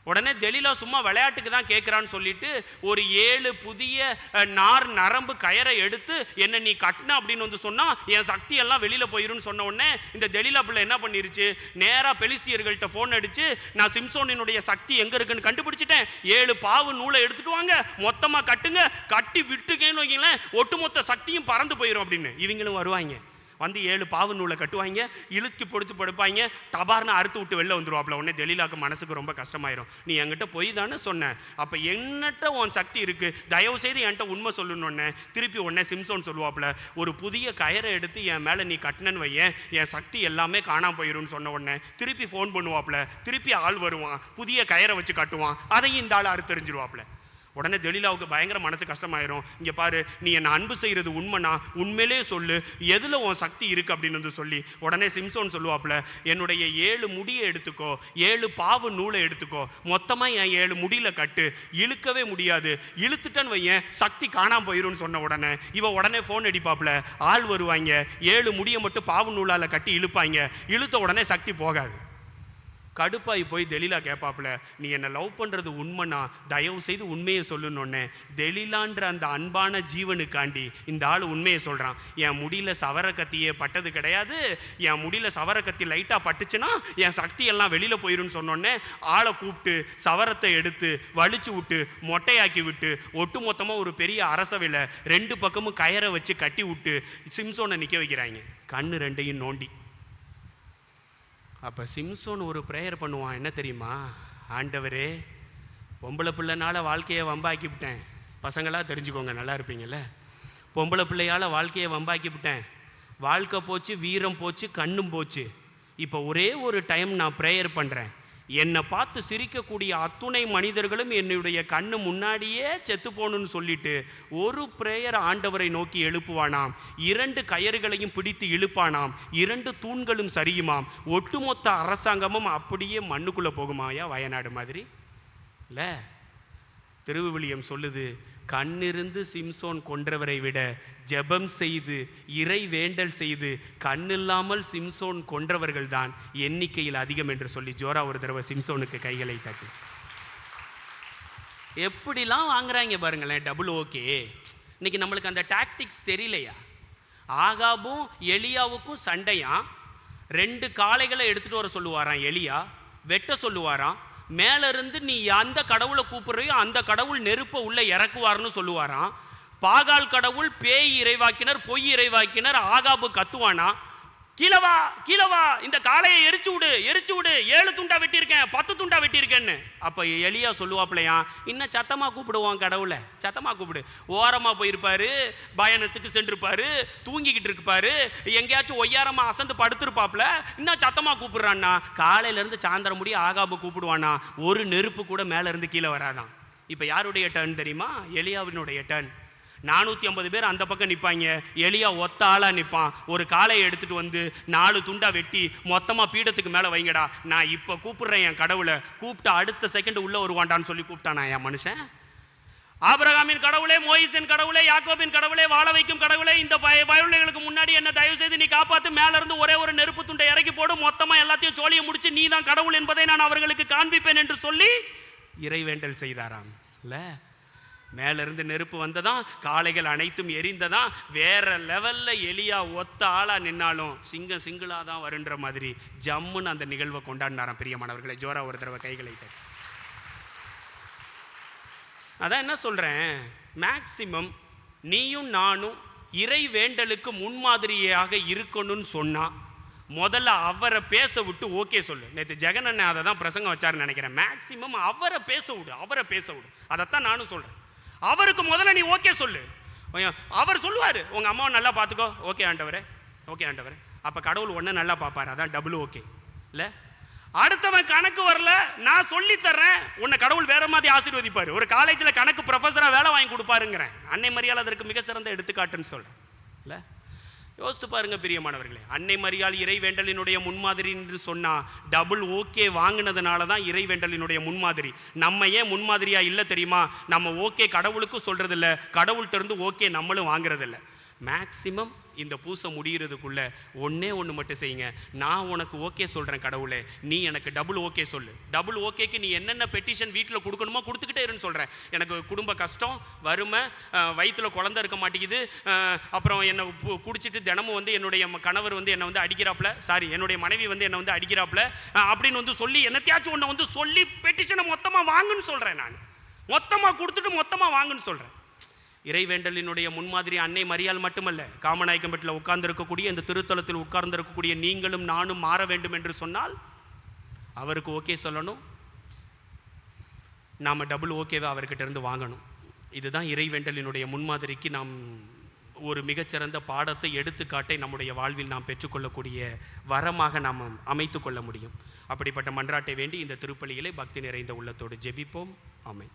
உடனே தெலீலா சும்மா விளையாட்டுக்கு தான் கேட்குறான்னு சொல்லிட்டு ஒரு 7 புதிய நரம்பு கயரை எடுத்து என்ன நீ கட்டின அப்படின்னு வந்து சொன்னால் என் சக்தி எல்லாம் வெளியில் போயிருன்னு சொன்ன உடனே இந்த தெலீலா பிள்ளை என்ன பண்ணிருச்சு, நேராக பெலிஸ்தியர்கள்ட்ட ஃபோன் அடிச்சு, நான் சிம்சோனினுடைய சக்தி எங்கே இருக்குன்னு கண்டுபிடிச்சிட்டேன், 7 பாவு நூலை எடுத்துட்டு வாங்க, மொத்தமாக கட்டுங்க, கட்டி விட்டுக்கேன்னு வைங்களேன், ஒட்டுமொத்த சக்தியும் பறந்து போயிடும் அப்படின்னு. இவங்களும் வருவாங்க. வந்து 7 பாவு நூலை கட்டுவாங்க, இழுத்து பொடுத்து படுப்பாங்க, டபார்னு அறுத்து விட்டு வெளில வந்துருவாப்புல. உடனே தெலீலாக்கு மனசுக்கு ரொம்ப கஷ்டமாயிரும். நீ என்கிட்ட போய் தானே சொன்ன, அப்போ என்னட்ட உன் சக்தி இருக்கு, தயவு செய்து என்கிட்ட உண்மை சொல்லணுன்னே. திருப்பி உடனே சிம்சோன் சொல்லுவாப்புல, ஒரு புதிய கயரை எடுத்து என் மேலே நீ கட்டினன்னு வையன், என் சக்தி எல்லாமே காணாம போயிரும்னு சொன்ன உடனே திருப்பி ஃபோன் பண்ணுவாப்புல, திருப்பி ஆள் வருவான், புதிய கயரை வச்சு கட்டுவான், அதையும் இந்த ஆள் அறுத்தெறிஞ்சிருவாப்புல. உடனே தெலீலாவுக்கு பயங்கர மனசு கஷ்டமாயிரும். இங்கே பாரு, நீ என்னை அன்பு செய்கிறது உண்மைனா உண்மையிலே சொல்லு, எதில் உன் சக்தி இருக்குது அப்படின்னு வந்து சொல்லி உடனே சிம்சோன் சொல்லுவாப்புல, என்னுடைய 7 முடியை எடுத்துக்கோ, 7 பாவு நூலை எடுத்துக்கோ, மொத்தமாக என் 7 முடியில் கட்டு, இழுக்கவே முடியாது, இழுத்துட்டேன்னு வையன் சக்தி காணாமல் போயிரும்னு சொன்ன உடனே உடனே ஃபோன் அடிப்பாப்புல, ஆள் வருவாங்க, 7 முடியை மட்டும் பாவு நூலால் கட்டி இழுப்பாங்க, இழுத்த உடனே சக்தி போகாது. கடுப்பாய் போய் தெலீலா கேட்பாப்புல, நீ என்னை லவ் பண்ணுறது உண்மைனா தயவு செய்து உண்மையை சொல்லணுன்னே. தெலீலான்ற அந்த அன்பான ஜீவனுக்காண்டி இந்த ஆள் உண்மையை சொல்கிறான். என் முடியில் சவர கத்தியே பட்டது கிடையாது, என் முடியில் சவர கத்தி லைட்டாக பட்டுச்சுன்னா என் சக்தி எல்லாம் வெளியில் போயிருன்னு சொன்னோடனே ஆளை கூப்பிட்டு சவரத்தை எடுத்து வலிச்சு விட்டு மொட்டையாக்கி விட்டு ஒட்டு மொத்தமாக ஒரு பெரிய அரசவையில் 2 பக்கமும் கயரை வச்சு கட்டி விட்டு சிம்சோனை நிற்க வைக்கிறாங்க, கண்ணு 2ஐயும் நோண்டி. அப்போ சிம்சோன் ஒரு ப்ரேயர் பண்ணுவான், என்ன தெரியுமா? ஆண்டவரே, பொம்பளை பிள்ளைனால வாழ்க்கையை வம்பாக்கி விட்டேன், பசங்களாக தெரிஞ்சுக்கோங்க, நல்லா இருப்பீங்கள்ல. பொம்பளை பிள்ளையால் வாழ்க்கையை வம்பாக்கி விட்டேன், வாழ்க்கை போச்சு, வீரம் போச்சு, கண்ணும் போச்சு. இப்போ ஒரே ஒரு டைம் நான் ப்ரேயர் பண்ணுறேன், என்னை பார்த்து சிரிக்கக்கூடிய அத்துணை மனிதர்களும் என்னுடைய கண்ணு முன்னாடியே செத்து போகணும்னு சொல்லிட்டு ஒரு ப்ரேயர் ஆண்டவரை நோக்கி எழுப்புவானாம். 2 கயறுகளையும் பிடித்து இழுப்பானாம், 2 தூண்களும் சரியுமாம், ஒட்டுமொத்த அரசாங்கமும் அப்படியே மண்ணுக்குள்ளே போகுமாயா, வயநாடு மாதிரி இல்லை. திருவிவிலியம் சொல்லுது, கண்ணிருந்து சிம்சோன் கொன்றவரை விட ஜெபம் செய்து இறை வேண்டல் செய்து கண்ணில்லாமல் சிம்சோன் கொன்றவர்கள் தான் எண்ணிக்கையில் அதிகம் என்று சொல்லி ஜோரா ஒரு தடவை சிம்சோனுக்கு கைகளை தட்டி எப்படிலாம் வாங்குறாங்க பாருங்களேன். Double okay. இன்னைக்கு நம்மளுக்கு அந்த டாக்டிக்ஸ் தெரியலையா? ஆகாபும் எலியாவுக்கும் சண்டையா, 2 காளைகளை எடுத்துகிட்டு வர சொல்லுவாராம் எலியா, வெட்ட சொல்லுவாராம். மேல இருந்து நீ அந்த கடவுளை கூப்பிடுறையோ அந்த கடவுள் நெருப்பை உள்ள இறக்குவார்னு சொல்லுவாராம். பாகால் கடவுள் பேய் இறைவாக்கினர், பொய் இறைவாக்கினர். ஆகாபு கத்துவானா, கீழவா கீழவா, இந்த காளையை எரிச்சு விடு எரிச்சு விடு, 7 துண்டா வெட்டியிருக்கேன், 10 துண்டா வெட்டியிருக்கேன்னு. அப்போ எலியா சொல்லுவாப்பிலையா, இன்னும் சத்தமாக கூப்பிடுவான் கடவுளை, சத்தமாக கூப்பிடு. ஓரமாக போயிருப்பாரு, பயணத்துக்கு சென்றிருப்பாரு, தூங்கிக்கிட்டு இருப்பாரு, எங்கேயாச்சும் ஒய்யாரமாக அசந்து படுத்திருப்பாப்புல, இன்னும் சத்தமாக கூப்பிடுறான்னா காலையிலேருந்து சாயந்தரம் முடிய ஆகாபு கூப்பிடுவானா, ஒரு நெருப்பு கூட மேலேருந்து கீழே வராதான். இப்போ யாருடைய டர்ன் தெரியுமா? எலியாவினுடைய டர்ன். 450 பேர் அந்த பக்கம் நிற்பாங்க, எலியா ஒத்த ஆளாக நிற்பான். ஒரு காளையை எடுத்துகிட்டு வந்து 4 துண்டா வெட்டி மொத்தமாக பீடத்துக்கு மேலே வைங்கடா, நான் இப்போ கூப்பிட்றேன் என் கடவுளை, கூப்பிட்டு அடுத்த செகண்ட் உள்ளே வருவான்டான்னு சொல்லி கூப்பிட்டானா என் மனுஷன். ஆபிரகாமின் கடவுளே, மோயிசின் கடவுளே, யாக்கோபின் கடவுளே, வாழ வைக்கும் கடவுளே, இந்த பயவுகளுக்கு முன்னாடி என்ன தயவு செய்து நீ காப்பாற்று, மேலேருந்து ஒரே ஒரு நெருப்பு துண்டை இறக்கி போடு, மொத்தமாக எல்லாத்தையும் சோழியை முடிச்சு நீ தான் கடவுள் என்பதை நான் அவர்களுக்கு காண்பிப்பேன் என்று சொல்லி இறைவேண்டல் செய்தாராம். இல்லை, மேலிருந்து நெருப்பு வந்ததான், காளைகள் அனைத்தும் எரிந்ததான், வேற லெவல்ல எலியா ஒத்த ஆளா நின்னாலும் சிங்கம் சிங்கிளா தான் வருன்ற மாதிரி ஜம்முன்னு அந்த நிகழ்வை கொண்டாடினாராம். பிரியமானவர்களை, ஜோரா ஒரு தடவை கைகளை தட்டி. அதான் என்ன சொல்றேன், மேக்சிமம் நீயும் நானும் இறை வேண்டலுக்கு முன்மாதிரியாக இருக்கணும்னு சொன்னா முதல்ல அவரை பேச விட்டு ஓகே சொல்லு. நேற்று ஜெகன் அண்ணன் அதை தான் பிரசங்கம் வச்சாருன்னு நினைக்கிறேன். மேக்சிமம் அவரை பேச விடு, அவரை பேச விடு. அதைத்தான் நானும் சொல்றேன். அவருக்கு முதல்ல நீ ஓகே சொல்லு. அவர் சொல்லுவார், உங்கள் அம்மாவை நல்லா பார்த்துக்கோ, ஓகே ஆண்டவரே, ஓகே ஆண்டவரே. அப்போ கடவுள் ஒன்றை நல்லா பார்ப்பார், அதான் டபுள் ஓகே. இல்லை, அடுத்தவன் கணக்கு வரல, நான் சொல்லித்தர்றேன், உன்னை கடவுள் வேற மாதிரி ஆசீர்வதிப்பார். ஒரு காலேஜில் கணக்கு ப்ரொஃபஸராக வேலை வாங்கி கொடுப்பாருங்கிறேன். அன்னை மரியாள் அதற்கு மிக சிறந்த எடுத்துக்காட்டுன்னு சொல்கிறேன். இல்லை, யோசித்து பாருங்க பிரியமானவர்களே. அன்னை மரியாள் இறை வேண்டலினுடைய முன்மாதிரி என்று சொன்னா டபுள் ஓகே வாங்கினதுனால தான் இறை வேண்டலினுடைய முன்மாதிரி. நம்ம ஏன் முன்மாதிரியா இல்லை தெரியுமா? நம்ம ஓகே கடவுளுக்கும் சொல்றதில்ல, கடவுள்கிட்ட இருந்து ஓகே நம்மளும் வாங்குறதில்ல. மேக்சிமம் இந்த பூசை முடிகிறதுக்குள்ள ஒன்னே ஒன்று மட்டும் செய்யுங்க. நான் உனக்கு ஓகே சொல்கிறேன் கடவுளே, நீ எனக்கு டபுள் ஓகே சொல்லு. டபுள் ஓகேக்கு நீ என்னென்ன பெட்டிஷன் வீட்டில் கொடுக்கணுமோ கொடுத்துக்கிட்டே இருன்னு சொல்கிறேன். எனக்கு குடும்ப கஷ்டம், வறுமை, வயிற்றில் குழந்தை இருக்க மாட்டேங்குது, அப்புறம் என்னை குடிச்சிட்டு தினமும் வந்து என்னுடைய கணவர் வந்து என்னை வந்து அடிக்கிறாப்புல, என்னுடைய மனைவி வந்து என்னை வந்து அடிக்கிறாப்புல அப்படின்னு வந்து சொல்லி என்னத்தையாச்சும் ஒன்றை வந்து சொல்லி பெட்டிஷனை மொத்தமாக வாங்குன்னு சொல்கிறேன். நான் மொத்தமாக கொடுத்துட்டு மொத்தமாக வாங்குன்னு சொல்கிறேன். இறைவேண்டலினுடைய முன்மாதிரி அன்னை மரியாள் மட்டுமல்ல, காமநாயக்கம்பட்டில் உட்கார்ந்திருக்கக்கூடிய இந்த திருத்தலத்தில் உட்கார்ந்திருக்கக்கூடிய நீங்களும் நானும் மாற வேண்டும் என்று சொன்னால் அவருக்கு ஓகே சொல்லணும், நாம் டபுள் ஓகேவை அவர்கிட்ட இருந்து வாங்கணும். இதுதான் இறைவேண்டலினுடைய முன்மாதிரிக்கு நாம் ஒரு மிகச்சிறந்த பாடத்தை, எடுத்துக்காட்டை நம்முடைய வாழ்வில் நாம் பெற்றுக்கொள்ளக்கூடிய வரமாக நாம் அமைத்து கொள்ள முடியும். அப்படிப்பட்ட மன்றாட்டை வேண்டி இந்த திருப்பலியிலே பக்தி நிறைந்த உள்ளத்தோடு ஜெபிப்போம். ஆமென்.